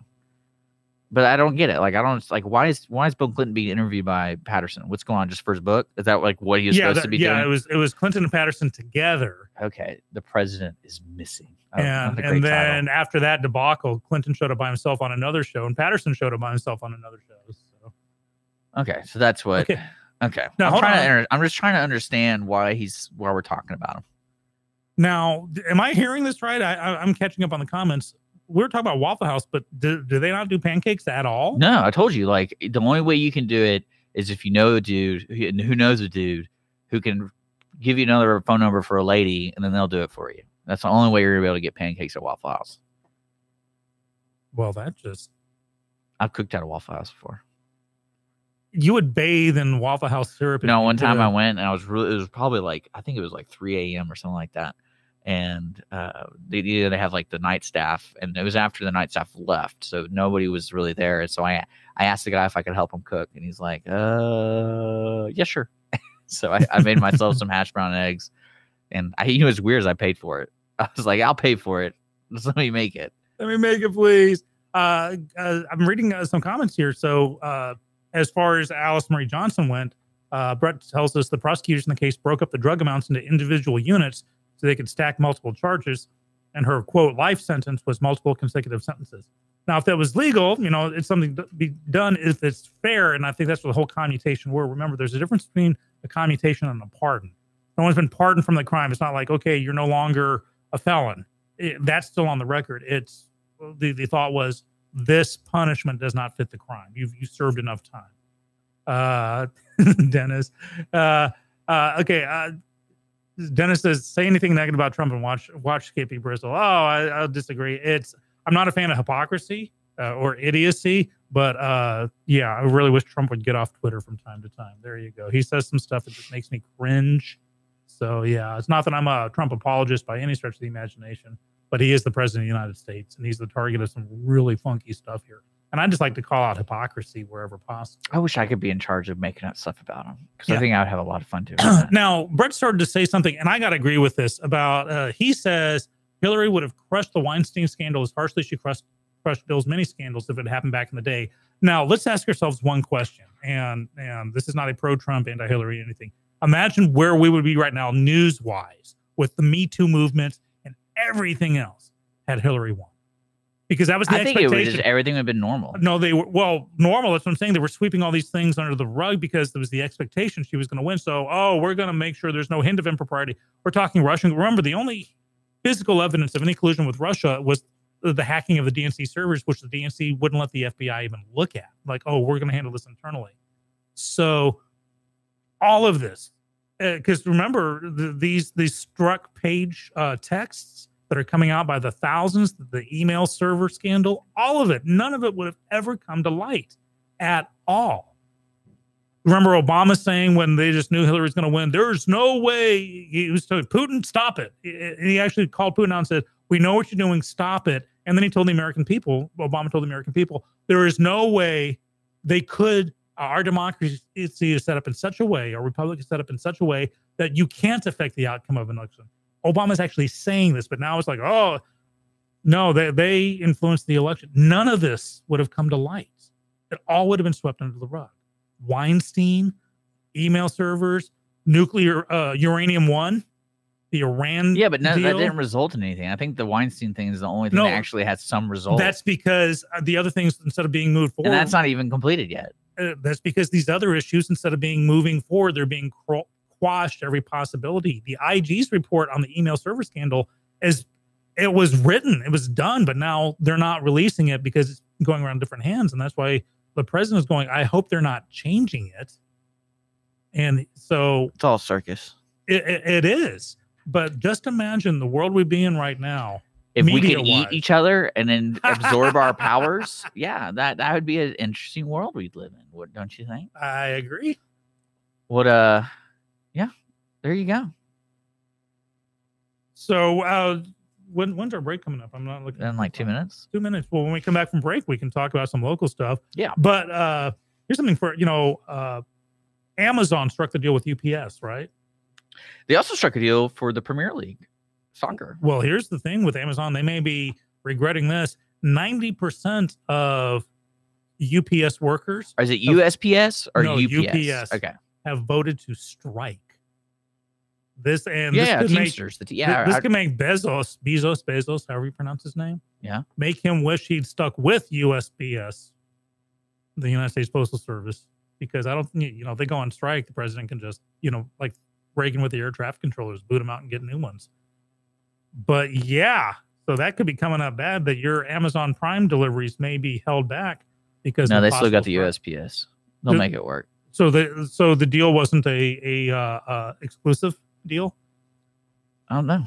But I don't get it. Like, I don't like why is Bill Clinton being interviewed by Patterson? What's going on just for his book? Is that like what he was supposed to be doing? Yeah, it was Clinton and Patterson together. Okay, the president is missing. Oh, and then title. After that debacle, Clinton showed up by himself on another show, and Patterson showed up by himself on another show. So. Okay, so that's what. Okay. Now, I'm just trying to understand why we're talking about him. Now, am I hearing this right? I'm catching up on the comments. We're talking about Waffle House, but do they not do pancakes at all? No, I told you. Like the only way you can do it is if you know a dude who knows a dude who can give you another phone number for a lady, and then they'll do it for you. That's the only way you're going to be able to get pancakes at Waffle House. Well, that just... I've cooked at a Waffle House before. You would bathe in Waffle House syrup. No, one time I went, and it was probably like, I think it was like 3 a.m. or something like that. And they have like the night staff, and it was after the night staff left, so nobody was really there. And so I asked the guy if I could help him cook, and he's like, yeah, sure. So I made myself some hash brown eggs, and it was weird as I paid for it. I was like, I'll pay for it. Just let me make it. Let me make it, please. I'm reading some comments here. So as far as Alice Marie Johnson went, Brett tells us the prosecutors in the case broke up the drug amounts into individual units so they could stack multiple charges. And her, quote, life sentence was multiple consecutive sentences. Now, if that was legal, it's something to be done if it's fair. And I think that's what the whole commutation were. Remember, there's a difference between a commutation and a pardon. No one's been pardoned from the crime. It's not like, okay, you're no longer a felon. That's still on the record. It's the thought was this punishment does not fit the crime. You served enough time. Dennis. Okay. Dennis says, say anything negative about Trump and watch Skippy bristle. Oh, I'll disagree. I'm not a fan of hypocrisy or idiocy, but yeah, I really wish Trump would get off Twitter from time to time. There you go. He says some stuff that just makes me cringe. So yeah, it's not that I'm a Trump apologist by any stretch of the imagination, but he is the president of the United States, and he's the target of some really funky stuff here. And I just like to call out hypocrisy wherever possible. I wish I could be in charge of making up stuff about him, because I think I would have a lot of fun doing that. Now, Brett started to say something, and I got to agree with this about, he says Hillary would have crushed the Weinstein scandal as harshly as she crushed Bill's many scandals if it happened back in the day. Now, let's ask ourselves one question, and this is not a pro-Trump, anti-Hillary, anything. Imagine where we would be right now news-wise with the Me Too movement and everything else had Hillary won. Because that was the expectation. I think everything would have been normal. No, they were, well, normal. That's what I'm saying. They were sweeping all these things under the rug because there was the expectation she was going to win. So, we're going to make sure there's no hint of impropriety. We're talking Russian. Remember, the only physical evidence of any collusion with Russia was the hacking of the DNC servers, which the DNC wouldn't let the FBI even look at. Like, we're going to handle this internally. So, all of this, because remember, these struck page texts that are coming out by the thousands, the email server scandal, all of it, none of it would have ever come to light at all. Remember Obama saying when they just knew Hillary was going to win, there's no way, he was telling Putin, stop it. And he actually called Putin out and said, we know what you're doing, stop it. And then he told the American people, Obama told the American people, there is no way they could, our democracy is set up in such a way, our republic is set up in such a way that you can't affect the outcome of an election. Obama's actually saying this, but now it's like, no, they influenced the election. None of this would have come to light. It all would have been swept under the rug. Weinstein, email servers, nuclear uranium one, the Iran Yeah, but that deal. didn't result in anything. I think the Weinstein thing is the only thing that actually has some result. That's because the other things, instead of being moved forward. And that's not even completed yet. That's because these other issues, instead of being moving forward, they're being quashed every possibility. The IG's report on the email server scandal it was written, it was done, but now they're not releasing it because it's going around different hands. And that's why the president is going, I hope they're not changing it. And so it's all circus. It is. But just imagine the world we'd be in right now. If we could eat each other and then absorb our powers, yeah, that would be an interesting world we'd live in. Don't you think? I agree. Yeah, there you go. So when's our break coming up? I'm not looking. In like 2 minutes. 2 minutes. Well, when we come back from break, we can talk about some local stuff. Yeah. But here's something for, Amazon struck the deal with UPS, right? They also struck a deal for the Premier League soccer. Well, here's the thing with Amazon. They may be regretting this. 90% of UPS workers. Or is it USPS or no, UPS? Okay. Have voted to strike. This and Teamsters. This can make Bezos, however you pronounce his name. Yeah. Make him wish he'd stuck with USPS, the United States Postal Service, because I don't think, if they go on strike, the president can just, like Reagan with the air traffic controllers, boot them out and get new ones. But yeah, so that could be coming up bad that your Amazon Prime deliveries may be held back because no, they still got the USPS. They'll make it work. So the deal wasn't a exclusive deal? Oh, no.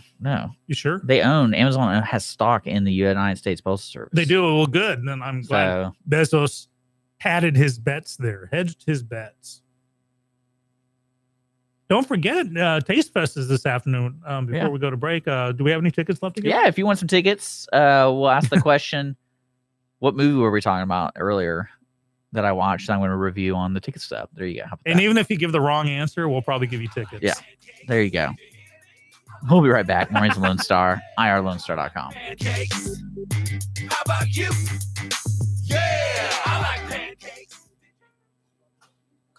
You sure? Amazon has stock in the United States Postal Service. They do. Well, good. Then I'm glad Bezos padded his bets there, hedged his bets. Don't forget, Tastefest is this afternoon. Before we go to break, do we have any tickets left to get? Yeah, if you want some tickets, we'll ask the question, what movie were we talking about earlier that I watched? I'm going to review on the ticket stub. There you go. And even if you give the wrong answer, we'll probably give you tickets. Yeah, there you go. We'll be right back. Mornings with Lone Star, irlonestar.com. Pancakes. How about you? Yeah, I like pancakes.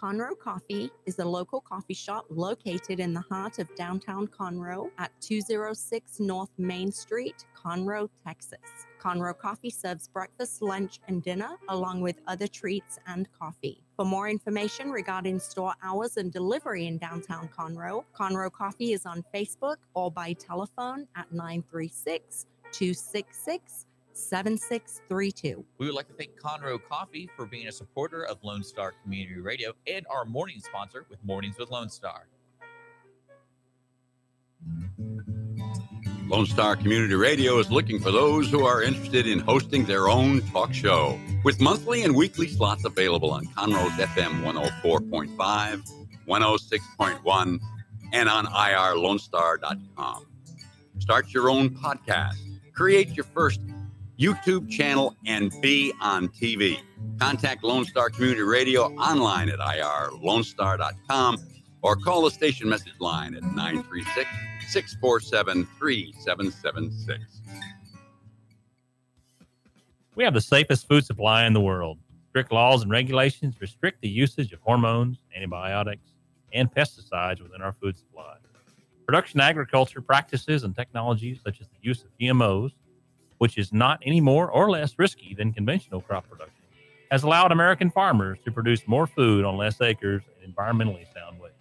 Conroe Coffee is a local coffee shop located in the heart of downtown Conroe at 206 North Main Street, Conroe, Texas. Conroe Coffee serves breakfast, lunch, and dinner, along with other treats and coffee. For more information regarding store hours and delivery in downtown Conroe, Conroe Coffee is on Facebook or by telephone at 936-266-7632. We would like to thank Conroe Coffee for being a supporter of Lone Star Community Radio and our morning sponsor with Mornings with Lone Star. Lone Star Community Radio is looking for those who are interested in hosting their own talk show. With monthly and weekly slots available on Conroe's FM 104.5, 106.1, and on irlonestar.com. Start your own podcast, create your first YouTube channel, and be on TV. Contact Lone Star Community Radio online at irlonestar.com or call the station message line at 936-647-3776. We have the safest food supply in the world. Strict laws and regulations restrict the usage of hormones, antibiotics, and pesticides within our food supply. Production agriculture practices and technologies such as the use of GMOs, which is not any more or less risky than conventional crop production, has allowed American farmers to produce more food on less acres in environmentally sound ways.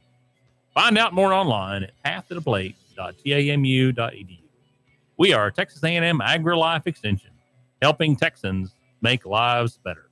Find out more online at pathtotheplate.tamu.edu. We are Texas A&M AgriLife Extension, helping Texans make lives better.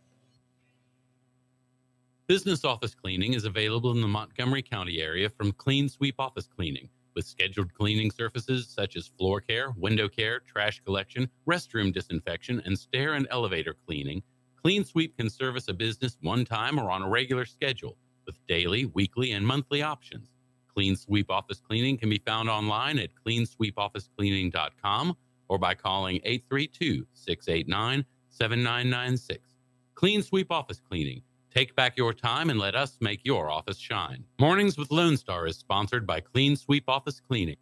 Business office cleaning is available in the Montgomery County area from Clean Sweep Office Cleaning, with scheduled cleaning services such as floor care, window care, trash collection, restroom disinfection, and stair and elevator cleaning. Clean Sweep can service a business one time or on a regular schedule, with daily, weekly, and monthly options. Clean Sweep Office Cleaning can be found online at cleansweepofficecleaning.com or by calling 832-689-7996. Clean Sweep Office Cleaning. Take back your time and let us make your office shine. Mornings with Lone Star is sponsored by Clean Sweep Office Cleaning.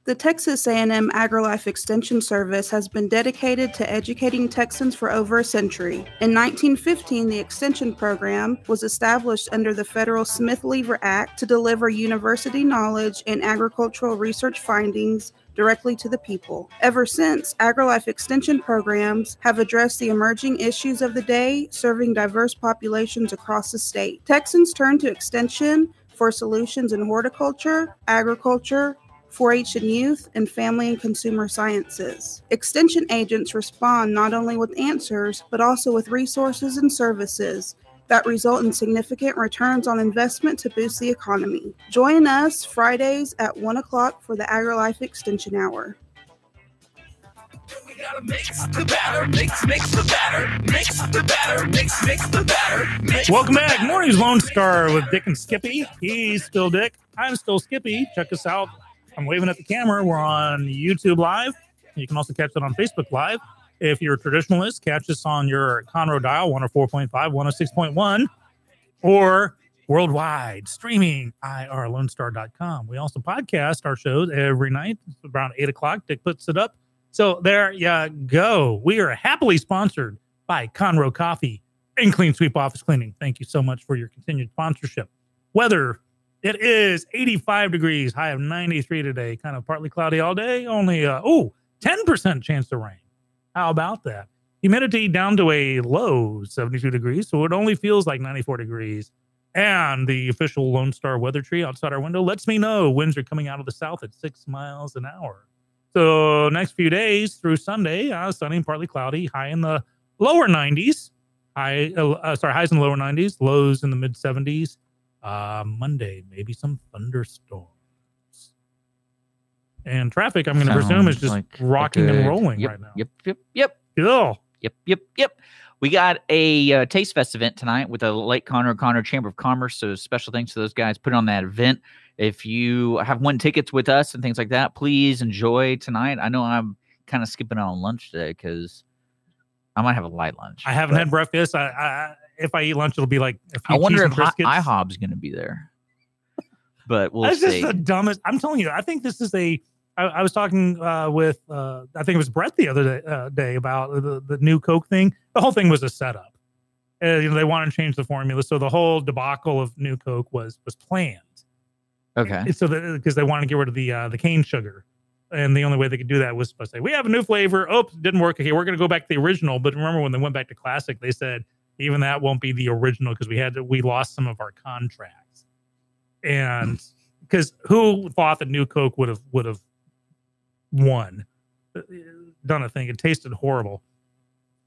The Texas A&M AgriLife Extension Service has been dedicated to educating Texans for over a century. In 1915, the Extension Program was established under the federal Smith-Lever Act to deliver university knowledge and agricultural research findings directly to the people. Ever since, AgriLife Extension programs have addressed the emerging issues of the day, serving diverse populations across the state. Texans turn to Extension for solutions in horticulture, agriculture, 4-H and youth, and family and consumer sciences. Extension agents respond not only with answers, but also with resources and services that result in significant returns on investment to boost the economy. Join us Fridays at 1 o'clock for the AgriLife Extension Hour. We gotta mix the batter, mix the batter, mix the batter, mix the batter. Welcome back. Morning's Lone Star with Dick and Skippy. He's still Dick. I'm still Skippy. Check us out. I'm waving at the camera. We're on YouTube Live. You can also catch it on Facebook Live. If you're a traditionalist, catch us on your Conroe dial, 104.5, 106.1, or worldwide streaming, irlonestar.com. We also podcast our shows every night. It's around 8 o'clock. Dick puts it up. So there you go. We are happily sponsored by Conroe Coffee and Clean Sweep Office Cleaning. Thank you so much for your continued sponsorship. Weather, it is 85 degrees, high of 93 today. Kind of partly cloudy all day. Only, 10% chance to rain. How about that? Humidity down to a low 72 degrees, so it only feels like 94 degrees. And the official Lone Star weather tree outside our window lets me know winds are coming out of the south at 6 miles an hour. So next few days through Sunday, sunny and partly cloudy, high in the lower 90s. Highs in the lower 90s, lows in the mid 70s. Monday, maybe some thunderstorms. And traffic, I'm going to presume, is just like rocking and rolling yep, right now. Yep. Ugh. Yep. We got a Tastefest event tonight with the Lake Conroe Chamber of Commerce. So special thanks to those guys put on that event. If you have won tickets with us and things like that, please enjoy tonight. I know I'm kind of skipping out on lunch today because I might have a light lunch. I haven't had breakfast. If I eat lunch, it'll be like a few I wonder cheese if and biscuits. IHOB's going to be there. But we'll That's see. just the dumbest. I'm telling you, I think this is I was talking with, I think it was Brett the other day about the new Coke thing. The whole thing was a setup. They want to change the formula. So the whole debacle of new Coke was planned. Okay. So because they wanted to get rid of the cane sugar. And the only way they could do that was to say, we have a new flavor. Oops, didn't work. Okay, we're going to go back to the original. But remember when they went back to classic, they said, even that won't be the original because we lost some of our contracts. And because who thought that new Coke would have won, done a thing? It tasted horrible.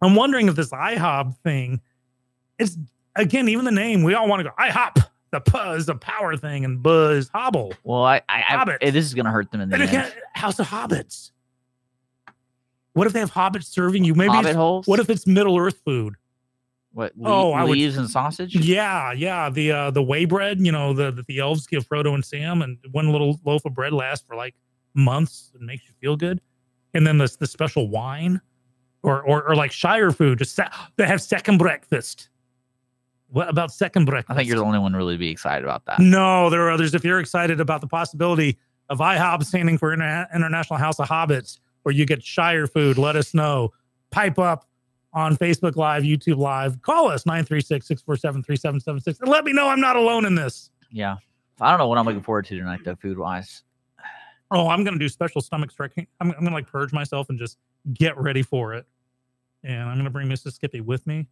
I'm wondering if this IHOB thing, it's again, even the name, we all want to go IHOP. The P is a power thing and Buzz Hobble. Well, this is going to hurt them in the end. House of Hobbits. What if they have hobbits serving you? Maybe Hobbit holes? What if it's Middle Earth food? What? Leaves and sausage? Yeah. The way bread, the elves give Frodo and Sam, and one little loaf of bread lasts for like months and makes you feel good. And then the special wine, or like Shire food, they have second breakfast. What about second breakfast? I think you're the only one really to be excited about that. No, there are others. If you're excited about the possibility of IHOB standing for International House of Hobbits, or you get Shire food, let us know. Pipe up on Facebook Live, YouTube Live. Call us 936-647-3776 and let me know I'm not alone in this. Yeah. I don't know what I'm looking forward to tonight, though, food-wise. Oh, I'm going to do special stomach stretching. I'm going to like purge myself and just get ready for it. And I'm going to bring Mrs. Skippy with me.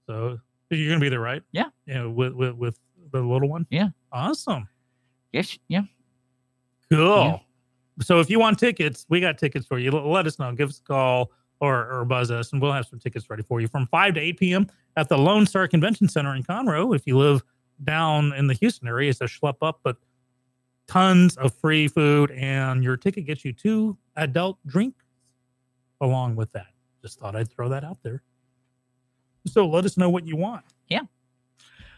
So you're going to be there, right? Yeah. Yeah, with the little one? Yeah. Awesome. Yes. Yeah. Cool. Yeah. So if you want tickets, we got tickets for you. Let us know. Give us a call or buzz us, and we'll have some tickets ready for you from 5 to 8 p.m. at the Lone Star Convention Center in Conroe. If you live down in the Houston area, it's a schlep up, but tons of free food, and your ticket gets you 2 adult drinks along with that. Just thought I'd throw that out there. So let us know what you want. Yeah.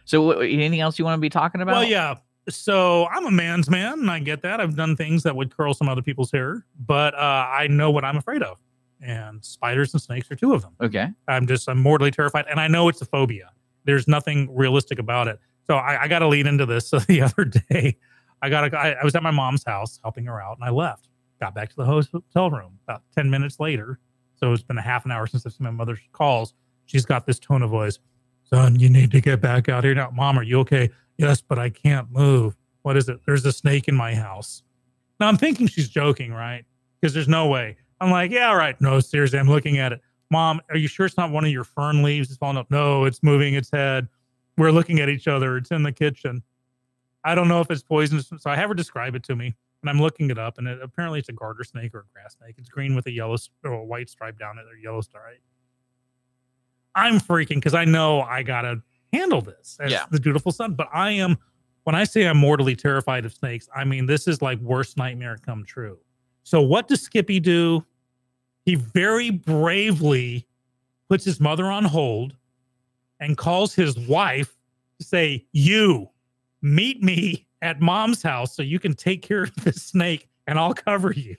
So anything else you want to be talking about? Well, yeah. So I'm a man's man, and I get that. I've done things that would curl some other people's hair, but I know what I'm afraid of. And spiders and snakes are 2 of them. Okay. I'm mortally terrified. And I know it's a phobia. There's nothing realistic about it. So I got to lead into this. So the other day, I was at my mom's house helping her out, and I left. Got back to the hotel room about 10 minutes later. So it's been a half an hour since I've seen my mother's calls. She's got this tone of voice. Son, you need to get back out here now. Mom, are you okay? Yes, but I can't move. What is it? There's a snake in my house. Now I'm thinking she's joking, right? Because there's no way. I'm like, yeah, all right. No, seriously, I'm looking at it. Mom, are you sure it's not one of your fern leaves that's falling up? No, it's moving its head. We're looking at each other. It's in the kitchen. I don't know if it's poisonous. So I have her describe it to me, and I'm looking it up, and apparently it's a garter snake or a grass snake. It's green with a yellow or a white stripe down it, or yellow stripe. I'm freaking because I know I got to handle this as the dutiful son. But when I say I'm mortally terrified of snakes, I mean, this is like worst nightmare come true. So what does Skippy do? He very bravely puts his mother on hold and calls his wife to say, you meet me at mom's house so you can take care of the snake and I'll cover you.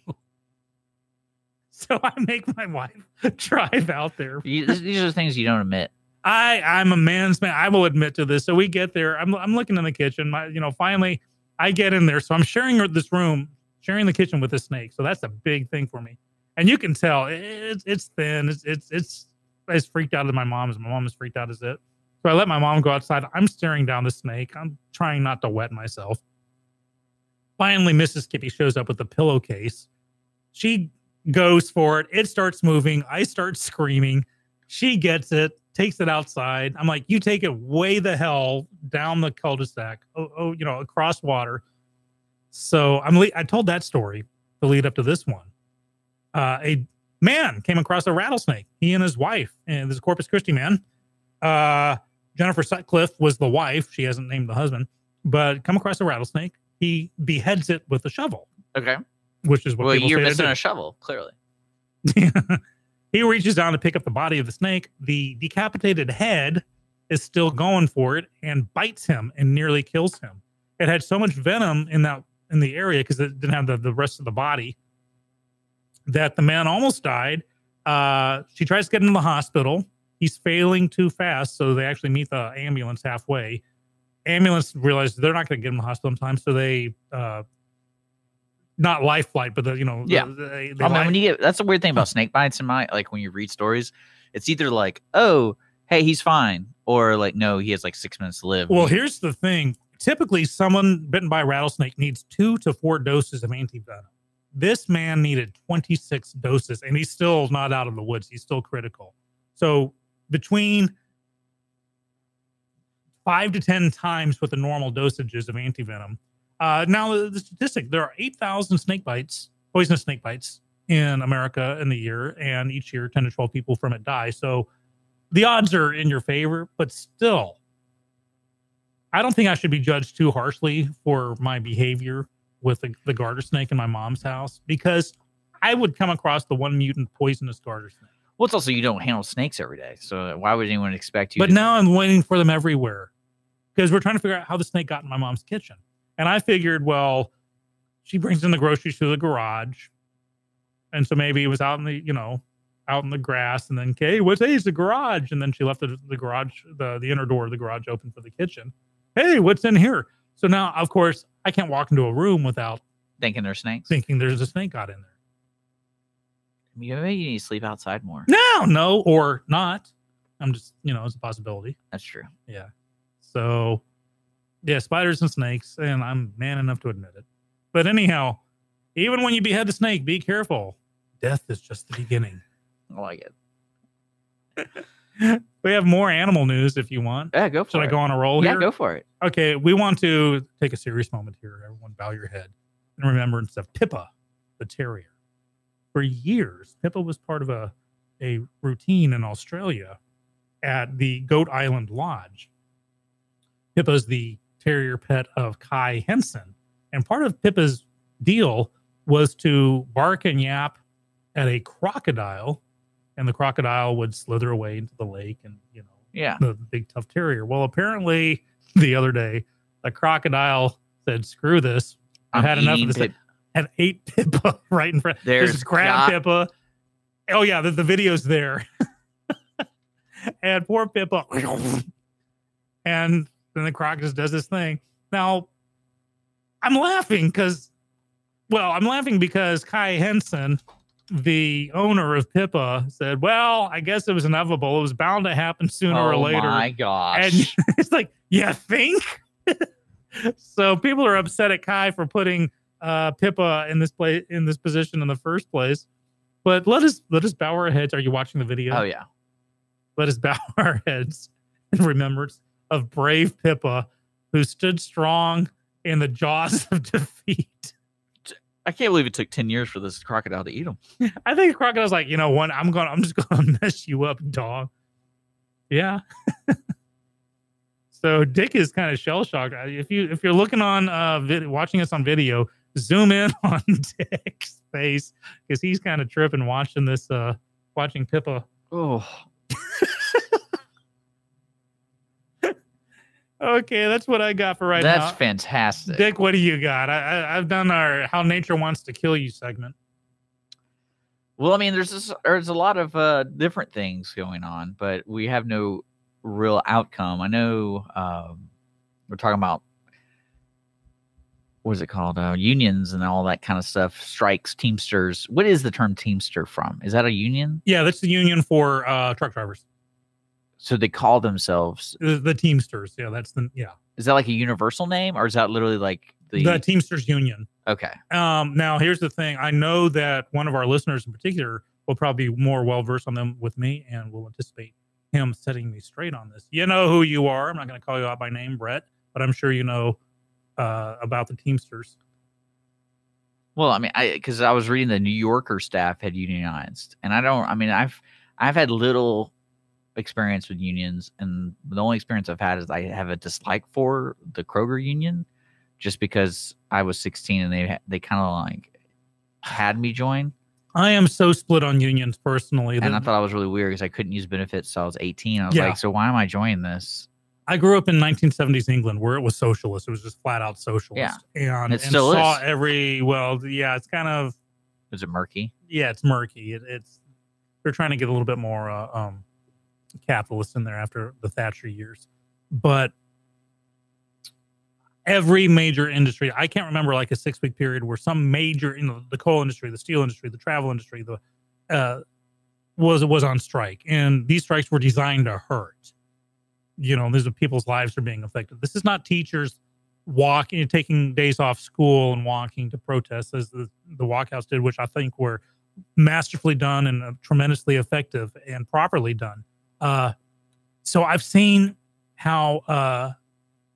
So I make my wife drive out there. These are the things you don't admit. I'm a man's man. I will admit to this. So we get there. I'm looking in the kitchen. Finally I get in there. So I'm sharing this room, sharing the kitchen with a snake. So that's a big thing for me. And you can tell it's thin. It's as freaked out as my mom is. My mom is freaked out as it. So I let my mom go outside. I'm staring down the snake. I'm trying not to wet myself. Finally, Mrs. Skippy shows up with the pillowcase. She goes for it. It starts moving. I start screaming. She gets it, takes it outside. I'm like, you take it way the hell down the cul-de-sac, across water. So I told that story to lead up to this one. A man came across a rattlesnake. He and his wife, and this is Corpus Christi man. Jennifer Sutcliffe was the wife. She hasn't named the husband. but come across a rattlesnake. He beheads it with a shovel. Okay. Which is what people you're say to missing do. a shovel, clearly. He reaches down to pick up the body of the snake. The decapitated head is still going for it and bites him and nearly kills him. It had so much venom in the area because it didn't have the rest of the body that the man almost died. She tries to get him to the hospital. He's failing too fast, so they actually meet the ambulance halfway. Ambulance realizes they're not going to get him to the hospital in time, so they not life flight, but that's the weird thing about snake bites in when you read stories, it's either like, oh, hey, he's fine, or like, no, he has like 6 minutes to live. Well, here's the thing. Typically, someone bitten by a rattlesnake needs 2 to 4 doses of antivenom. This man needed 26 doses, and he's still not out of the woods. He's still critical. So between 5 to 10 times what the normal dosages of antivenom. Now, the statistic, there are 8,000 poisonous snake bites in America in the year, and each year 10 to 12 people from it die. So the odds are in your favor, but still, I don't think I should be judged too harshly for my behavior with the garter snake in my mom's house, because I would come across the one mutant poisonous garter snake. Well, it's also you don't handle snakes every day, so why would anyone expect you But now I'm waiting for them everywhere because we're trying to figure out how the snake got in my mom's kitchen. And I figured, well, she brings in the groceries to the garage. And so maybe it was out in the grass, and then, okay, it's the garage. And then she left the garage, the inner door of the garage open for the kitchen. Hey, what's in here? So now, of course, I can't walk into a room without thinking there's snakes, thinking there's a snake got in there. Maybe you need to sleep outside more. No, or not. I'm just, it's a possibility. That's true. Yeah. So, yeah, spiders and snakes, and I'm man enough to admit it. But anyhow, even when you behead the snake, be careful. Death is just the beginning. I like it. We have more animal news if you want. Yeah, go for it. Should I go on a roll here? Yeah, go for it. Okay, we want to take a serious moment here. Everyone bow your head in remembrance of Pippa, the terrier. For years, Pippa was part of a routine in Australia at the Goat Island Lodge. Pippa's the terrier pet of Kai Henson. And part of Pippa's deal was to bark and yap at a crocodile, and the crocodile would slither away into the lake and, the big tough terrier. Well, apparently the other day, the crocodile said, screw this. I've had enough of this. And ate Pippa right in front. Just grabbed Pippa. Oh, yeah, the video's there. And poor Pippa. And then the croc just does this thing. Now, I'm laughing because Kai Henson, the owner of Pippa, said, well, I guess it was inevitable. It was bound to happen sooner or later. Oh, my gosh. And it's like, you think? So people are upset at Kai for putting Pippa in this position in the first place. But let us bow our heads. Are you watching the video? Oh, yeah. Let us bow our heads in remembrance of brave Pippa, who stood strong in the jaws of defeat. I can't believe it took 10 years for this crocodile to eat him. I think the crocodile's like, I'm just gonna mess you up, dog. Yeah. So Dick is kind of shell shocked. If you're looking on watching us on video, zoom in on Dick's face because he's kind of tripping watching Pippa. Oh. Okay, that's what I got for now. That's fantastic. Dick, what do you got? I've done our How Nature Wants to Kill You segment. Well, I mean, there's a lot of different things going on, but we have no real outcome. I know we're talking about, what is it called? Unions and all that kind of stuff. Strikes, Teamsters. What is the term Teamster from? Is that a union? Yeah, that's the union for truck drivers. So they call themselves the Teamsters. Yeah, Is that like a universal name, or is that literally like the Teamsters Union? Okay. Now here's the thing. I know that one of our listeners in particular will probably be more well versed on them with me, and will anticipate him setting me straight on this. You know who you are. I'm not going to call you out by name, Brett, but I'm sure you know about the Teamsters. Well, I mean, because I was reading the New Yorker staff had unionized, and I've had little experience with unions, and the only experience I've had is I have a dislike for the Kroger union, just because I was 16 and they kind of like had me join. I am so split on unions personally. And I thought I was really weird because I couldn't use benefits till I was 18. I was Yeah. like, so why am I joining this? I grew up in 1970s England where it was socialist. It was just flat out socialist. Yeah. And Still saw is. it's kind of, Is it murky? yeah, it's murky. It's they're trying to get a little bit more capitalist in there after the Thatcher years. But every major industry, I can't remember like a 6-week period where some major, the coal industry, the steel industry, the travel industry, was on strike. And these strikes were designed to hurt. These are people's lives are being affected. This is not teachers taking days off school and walking to protest as the walkouts did, which I think were masterfully done and tremendously effective and properly done. So I've seen how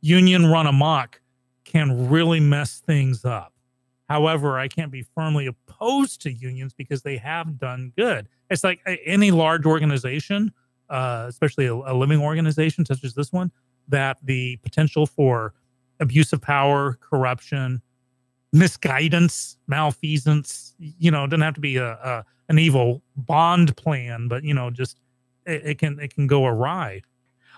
union run amok can really mess things up. However, I can't be firmly opposed to unions because they have done good. It's like any large organization, especially a living organization such as this one, that the potential for abuse of power, corruption, misguidance, malfeasance, it doesn't have to be an evil bond plan, but just it can go awry.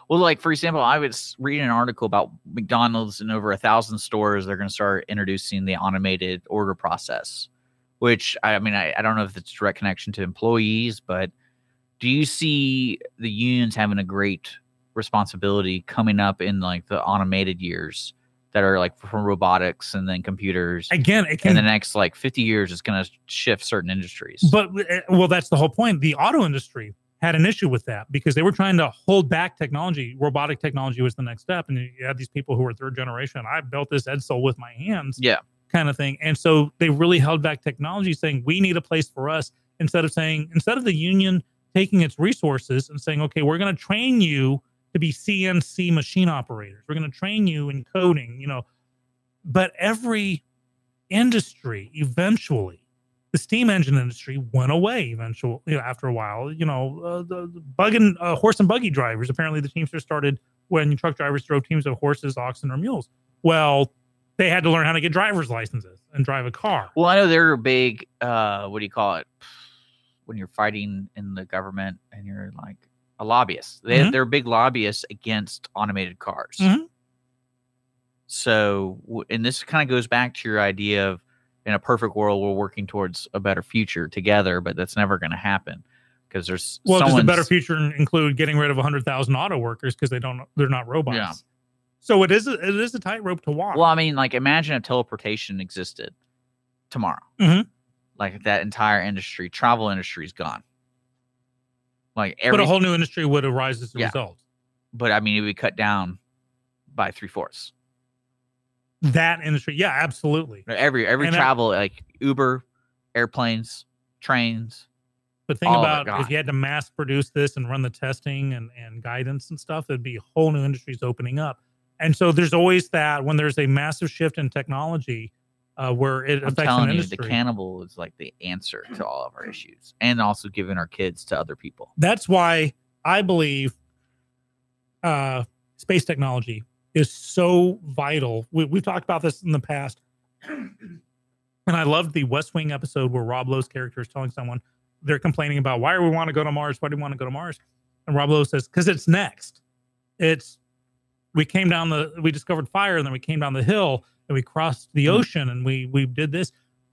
Well, like, for example, I was reading an article about McDonald's in over 1,000 stores. They're going to start introducing the automated order process, which I don't know if it's a direct connection to employees, but do you see the unions having a great responsibility coming up in like the automated years that are like from robotics and then computers? Again, in the next like 50 years, it's going to shift certain industries. But that's the whole point. The auto industry had an issue with that because they were trying to hold back technology. Robotic technology was the next step. And you had these people who were third generation. I built this Edsel with my hands. Yeah. Kind of thing. And so they really held back technology, saying we need a place for us, instead of the union taking its resources and saying, okay, we're going to train you to be CNC machine operators. We're going to train you in coding, but every industry eventually, the steam engine industry went away eventually, after a while. The horse and buggy drivers, apparently the Teamsters started when truck drivers drove teams of horses, oxen, or mules. Well, they had to learn how to get driver's licenses and drive a car. Well, I know they're a big, what do you call it? When you're fighting in the government and you're like a lobbyist. They're big lobbyists against automated cars. Mm-hmm. So, and this kind of goes back to your idea of, in a perfect world, we're working towards a better future together, but that's never going to happen because does the better future include getting rid of 100,000 auto workers because they're not robots? Yeah. So it is a tightrope to walk. Well, I mean, like, imagine if teleportation existed tomorrow. Mm-hmm. Like that entire industry, travel industry is gone. Like but a whole new industry would arise as a result. But I mean, it would be cut down by 3/4. That industry, yeah, absolutely. Every travel, like Uber, airplanes, trains. But think about if you had to mass produce this and run the testing and guidance and stuff, there'd be whole new industries opening up. And so there's always that when there's a massive shift in technology where it affects an industry. The cannibal is like the answer to all of our issues, and also giving our kids to other people. That's why I believe space technology is so vital. We've talked about this in the past. And I loved the West Wing episode where Rob Lowe's character is telling someone, they're complaining about why do we want to go to Mars? Why do we want to go to Mars? And Rob Lowe says, because it's next. We discovered fire, and then we came down the hill and we crossed the ocean, and we did this.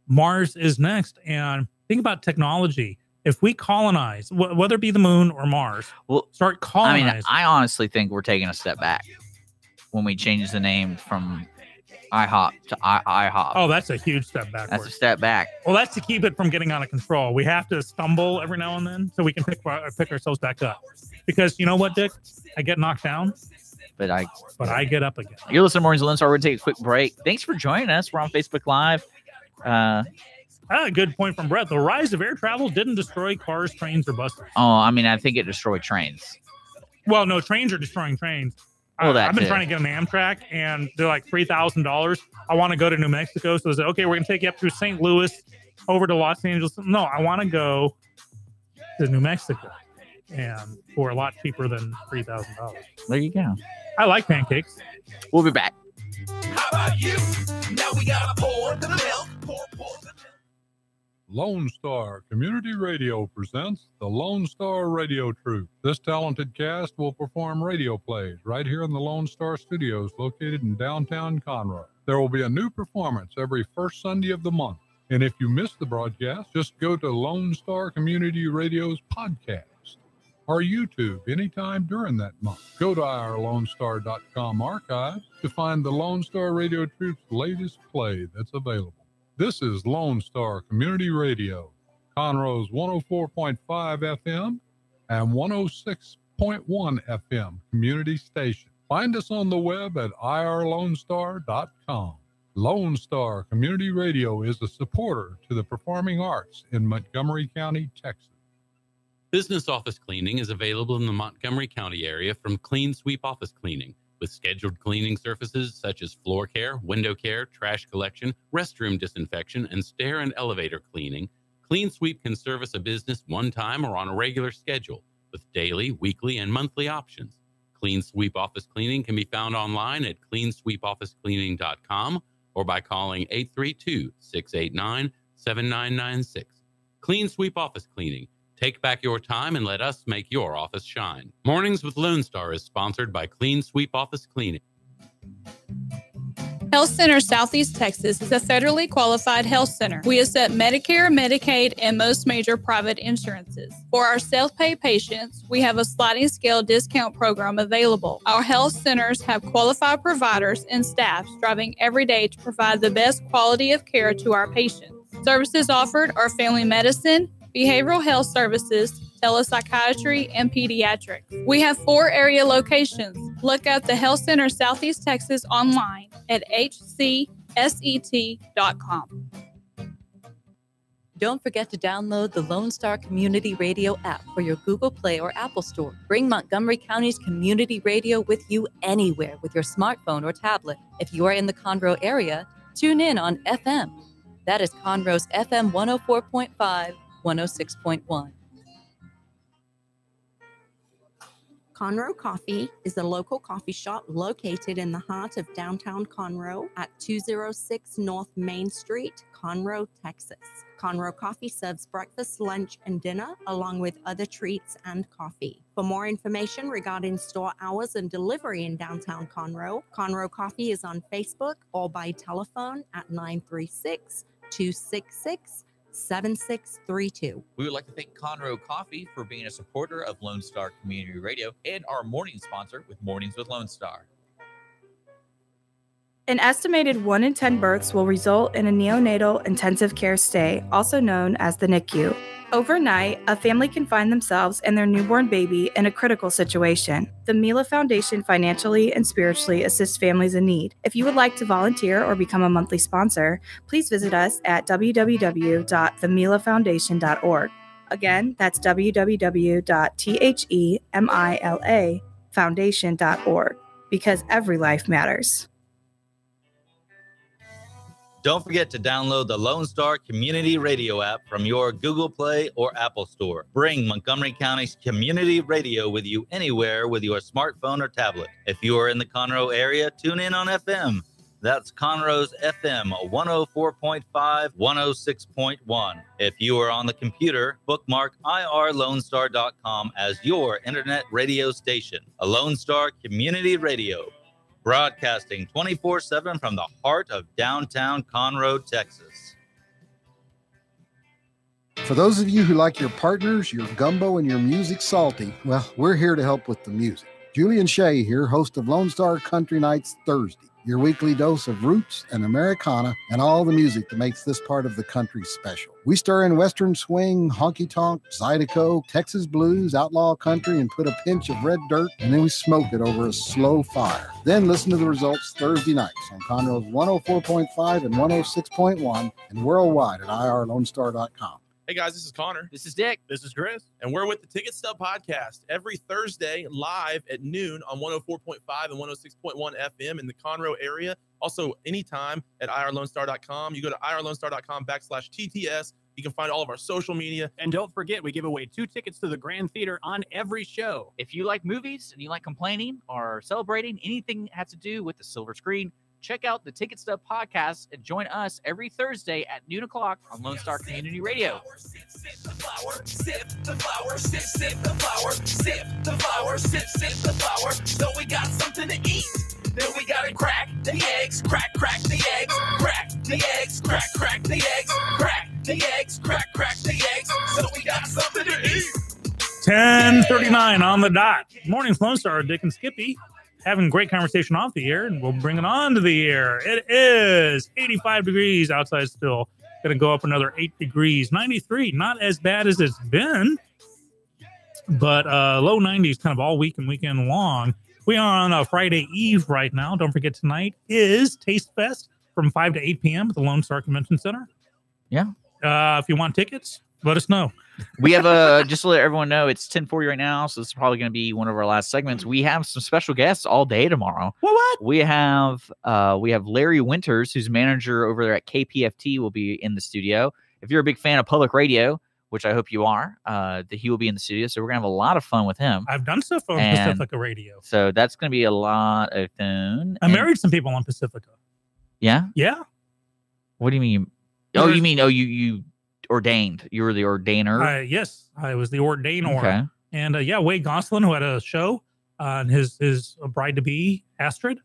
Mars is next. And think about technology. If we colonize, whether it be the moon or Mars, start colonizing. I mean, I honestly think we're taking a step back when we change the name from IHOP to IHOP. Oh, that's a huge step backwards. That's a step back. Well, that's to keep it from getting out of control. We have to stumble every now and then so we can pick ourselves back up. Because you know what, Dick? I get knocked down, but I get up again. You're listening to Mornings with Lone Star. We're going to take a quick break. Thanks for joining us. We're on Facebook Live. Good point from Brett. The rise of air travel didn't destroy cars, trains, or buses. Oh, I mean, I think it destroyed trains. Well, no, trains are destroying trains. Well, I've been trying to get an Amtrak, and they're like $3,000. I want to go to New Mexico. So they said, okay, we're going to take you up through St. Louis, over to Los Angeles. No, I want to go to New Mexico. and for a lot cheaper than $3,000. There you go. I like pancakes. We'll be back. How about you? Now we gotta pour the milk. Pour the milk. Lone Star Community Radio presents the Lone Star Radio Troupe. This talented cast will perform radio plays right here in the Lone Star Studios located in downtown Conroe. There will be a new performance every first Sunday of the month. And if you miss the broadcast, just go to Lone Star Community Radio's podcast or YouTube anytime during that month. Go to ourlonestar.com archive to find the Lone Star Radio Troupe's latest play that's available. This is Lone Star Community Radio, Conroe's 104.5 FM and 106.1 FM community station. Find us on the web at irlonestar.com. Lone Star Community Radio is a supporter to the performing arts in Montgomery County, Texas. Business office cleaning is available in the Montgomery County area from Clean Sweep Office Cleaning, with scheduled cleaning services such as floor care, window care, trash collection, restroom disinfection, and stair and elevator cleaning. Clean Sweep can service a business one time or on a regular schedule, with daily, weekly, and monthly options. Clean Sweep Office Cleaning can be found online at cleansweepofficecleaning.com or by calling 832-689-7996. Clean Sweep Office Cleaning. Take back your time and let us make your office shine. Mornings with Lone Star is sponsored by Clean Sweep Office Cleaning. Health Center Southeast Texas is a federally qualified health center. We accept Medicare, Medicaid, and most major private insurances. For our self-pay patients, we have a sliding scale discount program available. Our health centers have qualified providers and staff striving every day to provide the best quality of care to our patients. Services offered are family medicine, behavioral health services, telepsychiatry, and pediatrics. We have 4 area locations. Look up the Health Center Southeast Texas online at hcset.com. Don't forget to download the Lone Star Community Radio app for your Google Play or Apple Store. Bring Montgomery County's community radio with you anywhere with your smartphone or tablet. If you are in the Conroe area, tune in on FM. That is Conroe's FM 104.5, 106.1. Conroe Coffee is a local coffee shop located in the heart of downtown Conroe at 206 North Main Street, Conroe, Texas. Conroe Coffee serves breakfast, lunch, and dinner, along with other treats and coffee. For more information regarding store hours and delivery in downtown Conroe, Conroe Coffee is on Facebook or by telephone at 936-266-7632. We would like to thank Conroe Coffee for being a supporter of Lone Star Community Radio and our morning sponsor with Mornings with Lone Star. An estimated 1 in 10 births will result in a neonatal intensive care stay, also known as the NICU. Overnight, a family can find themselves and their newborn baby in a critical situation. The Mila Foundation financially and spiritually assists families in need. If you would like to volunteer or become a monthly sponsor, please visit us at www.themilafoundation.org. Again, that's www.themilafoundation.org, because every life matters. Don't forget to download the Lone Star Community Radio app from your Google Play or Apple Store. Bring Montgomery County's community radio with you anywhere with your smartphone or tablet. If you are in the Conroe area, tune in on FM. That's Conroe's FM 104.5, 106.1. If you are on the computer, bookmark irlonestar.com as your internet radio station. A Lone Star Community Radio. Broadcasting 24/7 from the heart of downtown Conroe, Texas. For those of you who like your partners, your gumbo, and your music salty, well, we're here to help with the music. Julian Shea here, host of Lone Star Country Nights Thursday, your weekly dose of roots and Americana and all the music that makes this part of the country special. We stir in Western swing, honky-tonk, Zydeco, Texas blues, outlaw country, and put a pinch of red dirt, and then we smoke it over a slow fire. Then listen to the results Thursday nights on Conroe's 104.5 and 106.1 and worldwide at irlonestar.com. Hey guys, this is Connor. This is Dick. This is Chris. And we're with the Ticket Stub Podcast every Thursday live at noon on 104.5 and 106.1 FM in the Conroe area. Also, anytime at irlonestar.com. You go to irlonestar.com/TTS. You can find all of our social media. And don't forget, we give away 2 tickets to the Grand Theater on every show. If you like movies and you like complaining or celebrating anything that has to do with the silver screen, check out the Ticket Stub podcast and join us every Thursday at noon o'clock on Lone Star Community Radio. Sip the flower, sip the flower, sip the flower, sip the flower, sip the flower. So we got something to eat. Then we gotta crack the eggs, crack the eggs, crack the eggs, crack the eggs, crack the eggs, crack the eggs. So we got something to eat. 10:39 on the dot. Morning's Lone Star, Dick and Skippy, having great conversation off the air, and we'll bring it on to the air. It is 85 degrees outside still. Going to go up another 8 degrees. 93, not as bad as it's been, but low 90s kind of all week and weekend long. We are on a Friday Eve right now. Don't forget, tonight is Tastefest from 5 to 8 p.m. at the Lone Star Convention Center. Yeah. If you want tickets, let us know. We have just to let everyone know, it's 10:40 right now, so this is probably going to be one of our last segments. We have some special guests all day tomorrow. What? We have Larry Winters, who's manager over there at KPFT, will be in the studio. If you're a big fan of public radio, which I hope you are, he will be in the studio. So we're gonna have a lot of fun with him. I've done stuff on Pacifica Radio, so that's gonna be a lot of fun. I married some people on Pacifica. Yeah. Yeah. What do you mean? You mean you ordained? You were the ordainer. Yes, I was the ordainer. Okay. And Wade Gosselin, who had a show on his bride to be Astrid.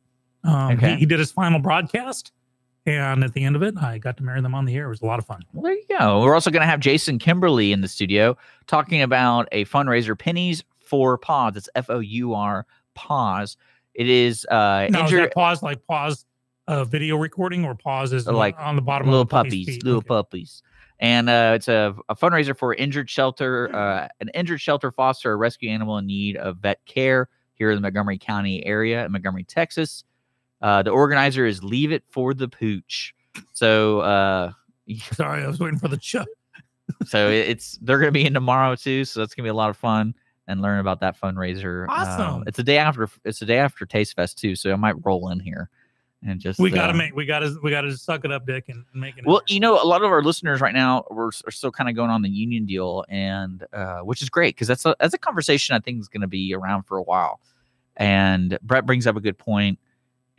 He did his final broadcast. And at the end of it, I got to marry them on the air. It was a lot of fun. Well, there you go. We're also going to have Jason Kimberly in the studio talking about a fundraiser, Pennies for Paws. It's FOUR Paws. It is now, is that pause like pause video recording, or pause is like on the bottom little of the puppies, little puppies. And it's a fundraiser for injured shelter, an injured shelter foster a rescue animal in need of vet care here in the Montgomery County area in Montgomery, Texas. The organizer is Leave It for the Pooch. So sorry, I was waiting for the chuck. So they're going to be in tomorrow too. So that's going to be a lot of fun and learn about that fundraiser. Awesome. It's the day after Tastefest too. So I might roll in here and just we gotta suck it up, Dick, and make it. Well, a lot of our listeners right now are still kind of going on the union deal, and which is great because that's a conversation I think is going to be around for a while. And Brett brings up a good point.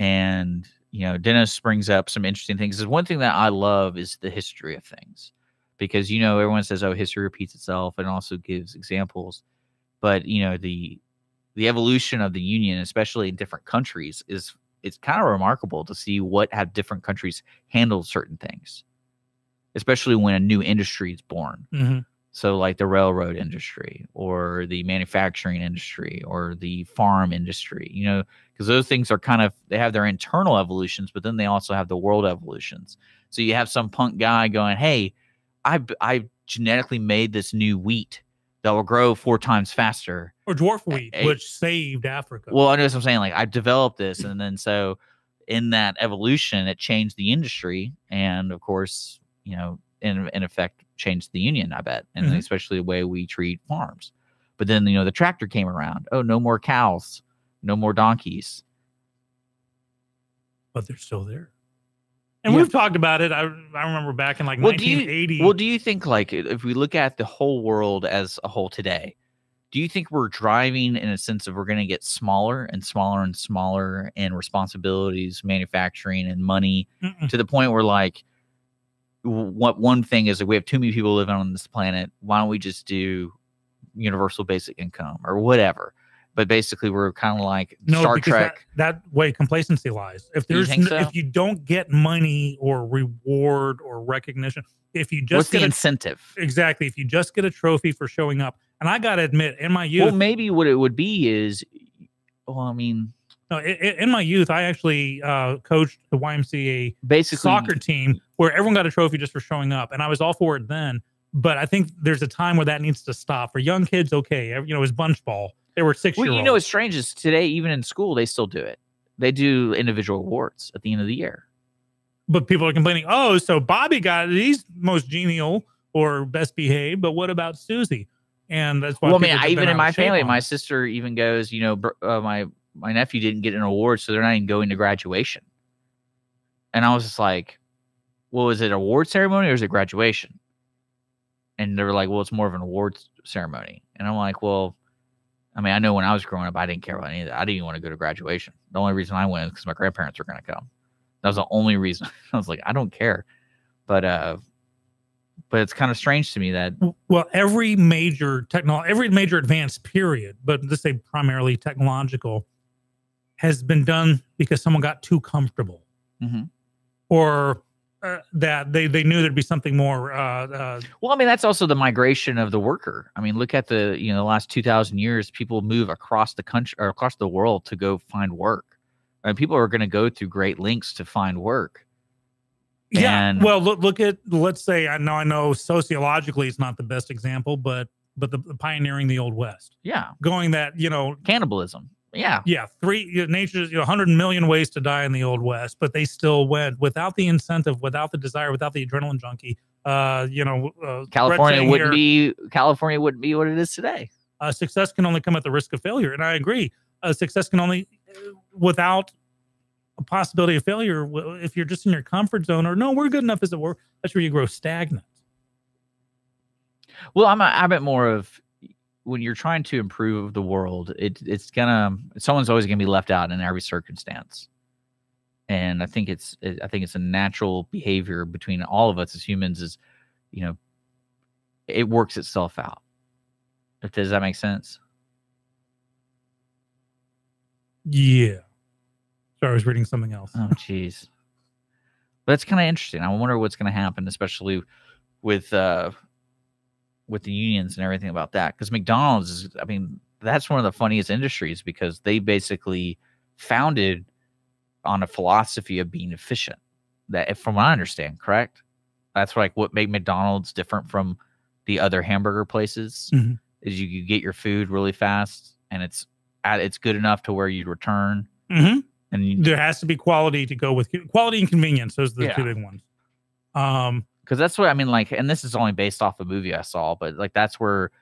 And, Dennis brings up some interesting things. Because one thing that I love is the history of things. Because, everyone says, oh, history repeats itself, and also gives examples. But, the evolution of the union, especially in different countries, it's kind of remarkable to see how different countries handle certain things. Especially when a new industry is born. Mm-hmm. So like the railroad industry or the manufacturing industry or the farm industry, because those things are they have their internal evolutions, but then they also have the world evolutions. So you have some punk guy going, hey, I genetically made this new wheat that will grow 4 times faster. Or dwarf wheat, which saved Africa. Well, I know what I'm saying. Like I developed this. And then so in that evolution, it changed the industry. And of course, in effect, changed the union, I bet, and especially the way we treat farms. But then, the tractor came around. Oh, no more cows, no more donkeys. But they're still there. And we've talked about it. I remember back in 1980. Do you think, if we look at the whole world as a whole today, do you think we're driving in a sense of we're going to get smaller and smaller and smaller in responsibilities, manufacturing, and money to the point where what one thing is we have too many people living on this planet. Why don't we just do universal basic income or whatever? But basically, we're kind of like Star Trek. That way, complacency lies. If if you don't get money or reward or recognition, if you just what's the incentive? Exactly. If you just get a trophy for showing up, and I got to admit, in my youth, well, maybe what it would be is, no, in my youth, I actually coached the YMCA soccer team where everyone got a trophy just for showing up. And I was all for it then. But I think there's a time where that needs to stop. For young kids, okay. It was bunch ball. They were 6-year-olds. Well, what's strange is today, even in school, they still do it. They do individual awards at the end of the year. But people are complaining, oh, so Bobby got it. He's most genial or best behaved. But what about Susie? And that's why. Well, even in my family, my sister even goes, my nephew didn't get an award, so they're not even going to graduation. And I was just like, well, is it an award ceremony or is it graduation? And they were like, well, it's more of an awards ceremony. And I'm like, well, I mean, I know when I was growing up, I didn't care about any of that. I didn't even want to go to graduation. The only reason I went is because my grandparents were going to come. That was the only reason. I was like, I don't care. But it's kind of strange to me that every major advance period, but let's say primarily technological, has been done because someone got too comfortable, or that they knew there'd be something more. Well, I mean, that's also the migration of the worker. I mean, look at the last 2,000 years, people move across the country or across the world to go find work. I mean, people are going to go through great lengths to find work. Yeah. And, well, look at, let's say, I know sociologically it's not the best example, but the pioneering the Old West. Yeah. Going that, cannibalism. Yeah. Yeah. Nature's 100 million ways to die in the Old West, but they still went without the incentive, without the desire, without the adrenaline junkie. California wouldn't be what it is today. Success can only come at the risk of failure. And I agree. Success can only, without a possibility of failure, if you're just in your comfort zone, or no, we're good enough as it were, that's where you grow stagnant. Well, I meant more of when you're trying to improve the world, someone's always gonna be left out in every circumstance. And I think it's a natural behavior between all of us as humans is, it works itself out. Does that make sense? Yeah. Sorry, I was reading something else. Oh, jeez. But it's kind of interesting. I wonder what's going to happen, especially with the unions and everything about that. Because McDonald's is, I mean, that's one of the funniest industries because they basically founded on a philosophy of being efficient. That, from what I understand, correct? That's like what made McDonald's different from the other hamburger places. Is you get your food really fast and it's good enough to where you'd return. And there has to be quality to go with quality and convenience. Those are the two big ones. Because that's what I mean, like, and this is only based off a movie I saw, but like that's where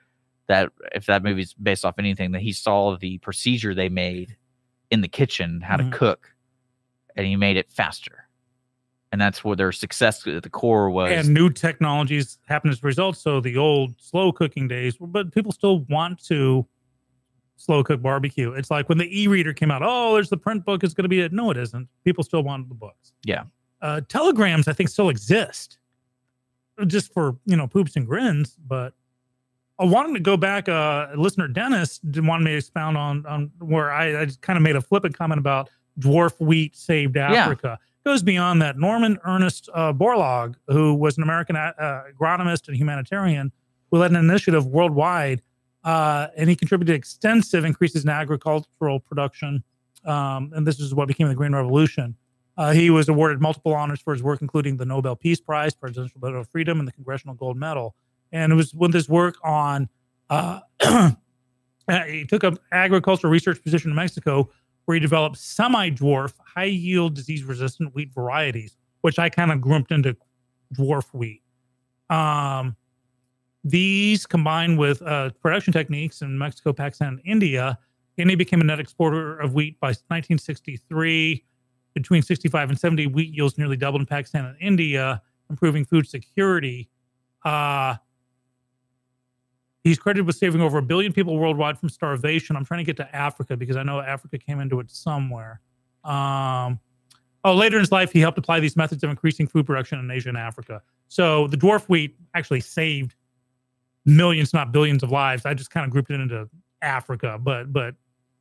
if that movie's based off anything, that he saw the procedure they made in the kitchen, how to cook, and he made it faster. And that's where their success at the core was. And new technologies happen as a result. So the old slow cooking days, but people still want to slow cook barbecue. It's like when the e-reader came out, oh, there's the print book, it's going to be it. No, it isn't. People still want the books. Yeah. Telegrams, I think, still exist just for, poops and grins. But I wanted to go back, listener Dennis wanted me to expound on where I just kind of made a flippant comment about dwarf wheat saved Africa. It goes beyond that. Norman Ernest Borlaug, who was an American agronomist and humanitarian, who led an initiative worldwide, and he contributed extensive increases in agricultural production. And this is what became the Green Revolution. He was awarded multiple honors for his work, including the Nobel Peace Prize, Presidential Medal of Freedom, and the Congressional Gold Medal. And it was with his work on, he took an agricultural research position in Mexico where he developed semi-dwarf, high-yield, disease-resistant wheat varieties, which I kind of grouped into dwarf wheat. These, combined with production techniques in Mexico, Pakistan, and India became a net exporter of wheat by 1963. Between 65 and 70, wheat yields nearly doubled in Pakistan and India, improving food security. He's credited with saving over 1 billion people worldwide from starvation. I'm trying to get to Africa because I know Africa came into it somewhere. Later in his life, he helped apply these methods of increasing food production in Asia and Africa. So the dwarf wheat actually saved millions, not billions of lives. I just kind of grouped it into Africa, but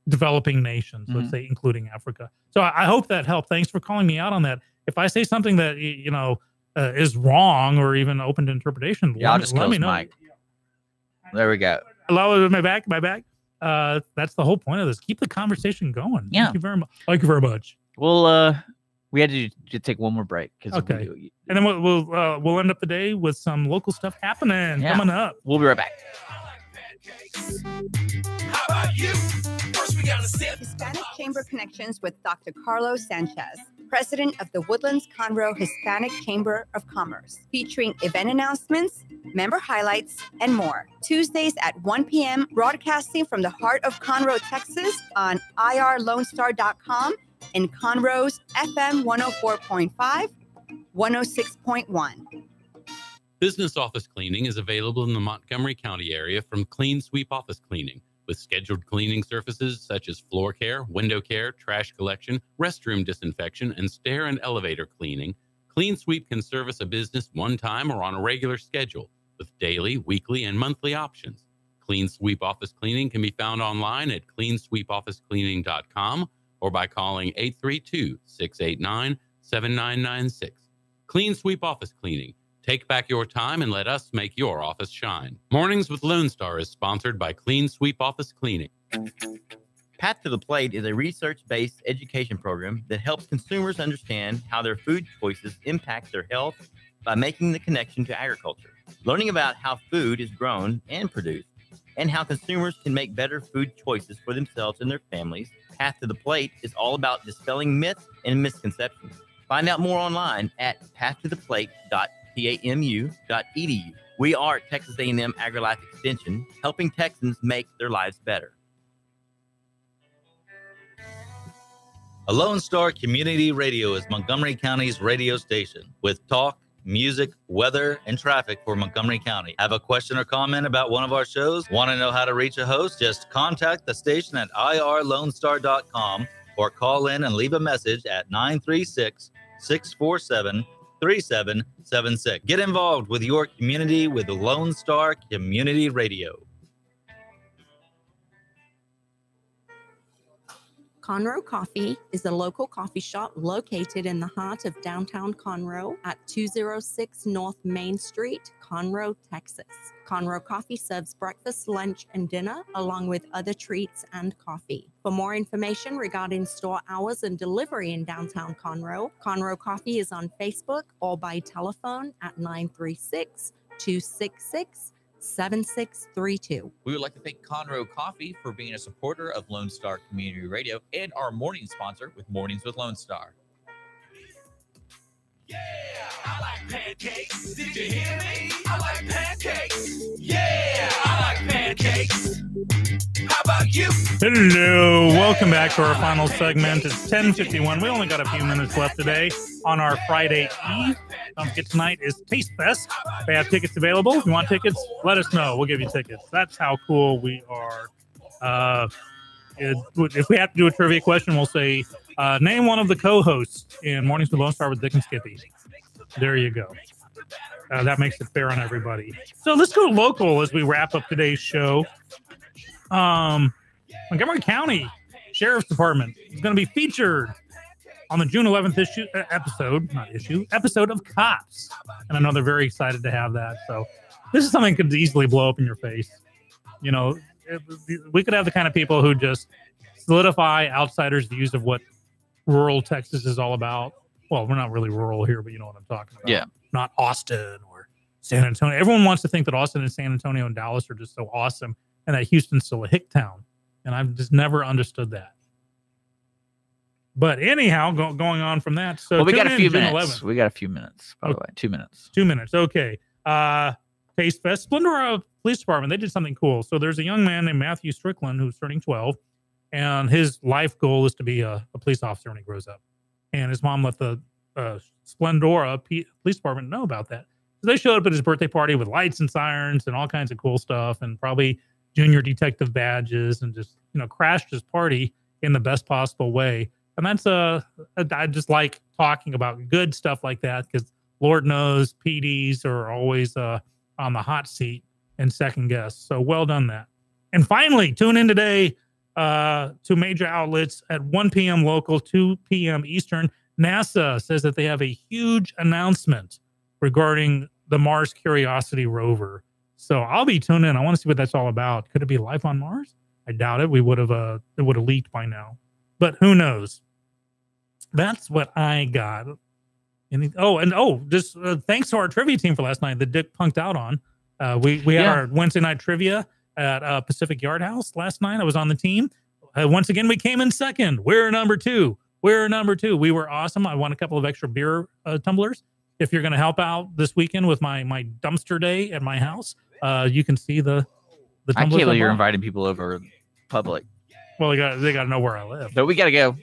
developing nations, let's say, including Africa. So I hope that helped. Thanks for calling me out on that. If I say something that, is wrong or even open to interpretation, I'll just let me know. Mike. There we go. Hello, my back. That's the whole point of this. Keep the conversation going. Yeah. Thank you very much. Thank you very much. Well, we had to take one more break. Okay. And then we'll end up the day with some local stuff happening coming up. We'll be right back. How about you? First we gotta sip. Hispanic Chamber Connections with Dr. Carlos Sanchez, president of the Woodlands Conroe Hispanic Chamber of Commerce, featuring event announcements, member highlights, and more. Tuesdays at 1 p.m., broadcasting from the heart of Conroe, Texas on irlonestar.com and Conroe's FM 104.5, 106.1. Business office cleaning is available in the Montgomery County area from Clean Sweep Office Cleaning, with scheduled cleaning services such as floor care, window care, trash collection, restroom disinfection, and stair and elevator cleaning. Clean Sweep can service a business one time or on a regular schedule, with daily, weekly, and monthly options. Clean Sweep Office Cleaning can be found online at cleansweepofficecleaning.com or by calling 832-689-7996. Clean Sweep Office Cleaning. Take back your time and let us make your office shine. Mornings with Lone Star is sponsored by Clean Sweep Office Cleaning. Path to the Plate is a research-based education program that helps consumers understand how their food choices impact their health by making the connection to agriculture. Learning about how food is grown and produced, and how consumers can make better food choices for themselves and their families, Path to the Plate is all about dispelling myths and misconceptions. Find out more online at pathtotheplate.tamu.edu. We are Texas A&M AgriLife Extension, helping Texans make their lives better. A Lone Star Community Radio is Montgomery County's radio station with talk, music, weather, and traffic for Montgomery County. Have a question or comment about one of our shows? Want to know how to reach a host? Just contact the station at irlonestar.com or call in and leave a message at 936-647-3776. Get involved with your community with Lone Star Community Radio. Conroe Coffee is a local coffee shop located in the heart of downtown Conroe at 206 North Main Street, Conroe, Texas. Conroe Coffee serves breakfast, lunch, and dinner, along with other treats and coffee. For more information regarding store hours and delivery in downtown Conroe, Conroe Coffee is on Facebook or by telephone at 936-266-7632. We would like to thank Conroe Coffee for being a supporter of Lone Star Community Radio and our morning sponsor with Mornings with Lone Star. Yeah, I like pancakes. Did you hear me? I like pancakes. Yeah, I like pancakes. How about you? Hello, welcome back to our final segment. It's 10:51. We only got a few minutes left today on our Friday Eve. Don't forget, tonight is Tastefest. They have tickets available. If you want tickets, let us know. We'll give you tickets. That's how cool we are. If we have to do a trivia question, we'll say, name one of the co-hosts in Mornings with Lone Star with Dick and Skippy. There you go. That makes it fair on everybody. So let's go local as we wrap up today's show. Montgomery County Sheriff's Department is going to be featured on the June 11th episode of Cops. And I know they're very excited to have that. So this is something that could easily blow up in your face. You know, we could have the kind of people who just solidify outsiders' views of what rural Texas is all about. Well, we're not really rural here, but you know what I'm talking about. Yeah. Not Austin or San Antonio. Everyone wants to think that Austin and San Antonio and Dallas are just so awesome and that Houston's still a hick town. And I've just never understood that. But anyhow, going on from that. So well, we got a few June minutes. 11th. We got a few minutes, by the way. 2 minutes. 2 minutes. Okay. Tastefest. Splendora Police Department. They did something cool. So there's a young man named Matthew Strickland who's turning 12. And his life goal is to be a police officer when he grows up. And his mom let the Splendora Police Department know about that. So they showed up at his birthday party with lights and sirens and all kinds of cool stuff and probably junior detective badges and just, you know, crashed his party in the best possible way. And that's I just like talking about good stuff like that because Lord knows PDs are always on the hot seat and second guess. So well done that. And finally, tune in today to major outlets at 1 p.m. local, 2 p.m. Eastern. NASA says that they have a huge announcement regarding the Mars Curiosity rover. So I'll be tuned in. I want to see what that's all about. Could it be life on Mars? I doubt it. It would have leaked by now. But who knows? That's what I got. Just thanks to our trivia team for last night that Dick punked out on. We had our Wednesday night trivia at Pacific Yard House last night. I was on the team. Once again, we came in second. We're number two. We were awesome. I won a couple of extra beer tumblers. If you're going to help out this weekend with my dumpster day at my house, you can see the tumblers. I can't believe you're inviting people over public. Well, they got to know where I live. But we got to go.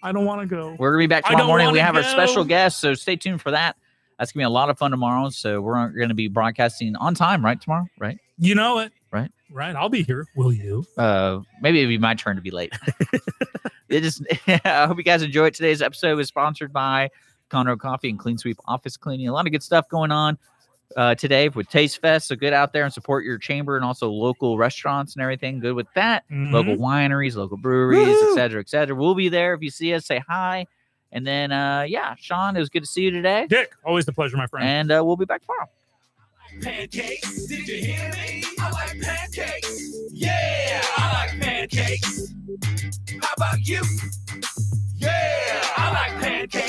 I don't want to go. We're going to be back tomorrow morning. We have our special guest, so stay tuned for that. That's going to be a lot of fun tomorrow. So we're going to be broadcasting on time, right? Tomorrow, right? You know it. Right. Right. I'll be here. Will you? Maybe it'll be my turn to be late. I hope you guys enjoyed today's episode. It was sponsored by Conroe Coffee and Clean Sweep Office Cleaning. A lot of good stuff going on today with Tastefest. So get out there and support your chamber and also local restaurants and everything. Good with that. Local wineries, local breweries, et cetera, et cetera. We'll be there. If you see us, say hi. And then, Sean, it was good to see you today. Dick, always a pleasure, my friend. And we'll be back tomorrow. Pancakes, did you hear me? I like pancakes. Yeah, I like pancakes. How about you? Yeah, I like pancakes.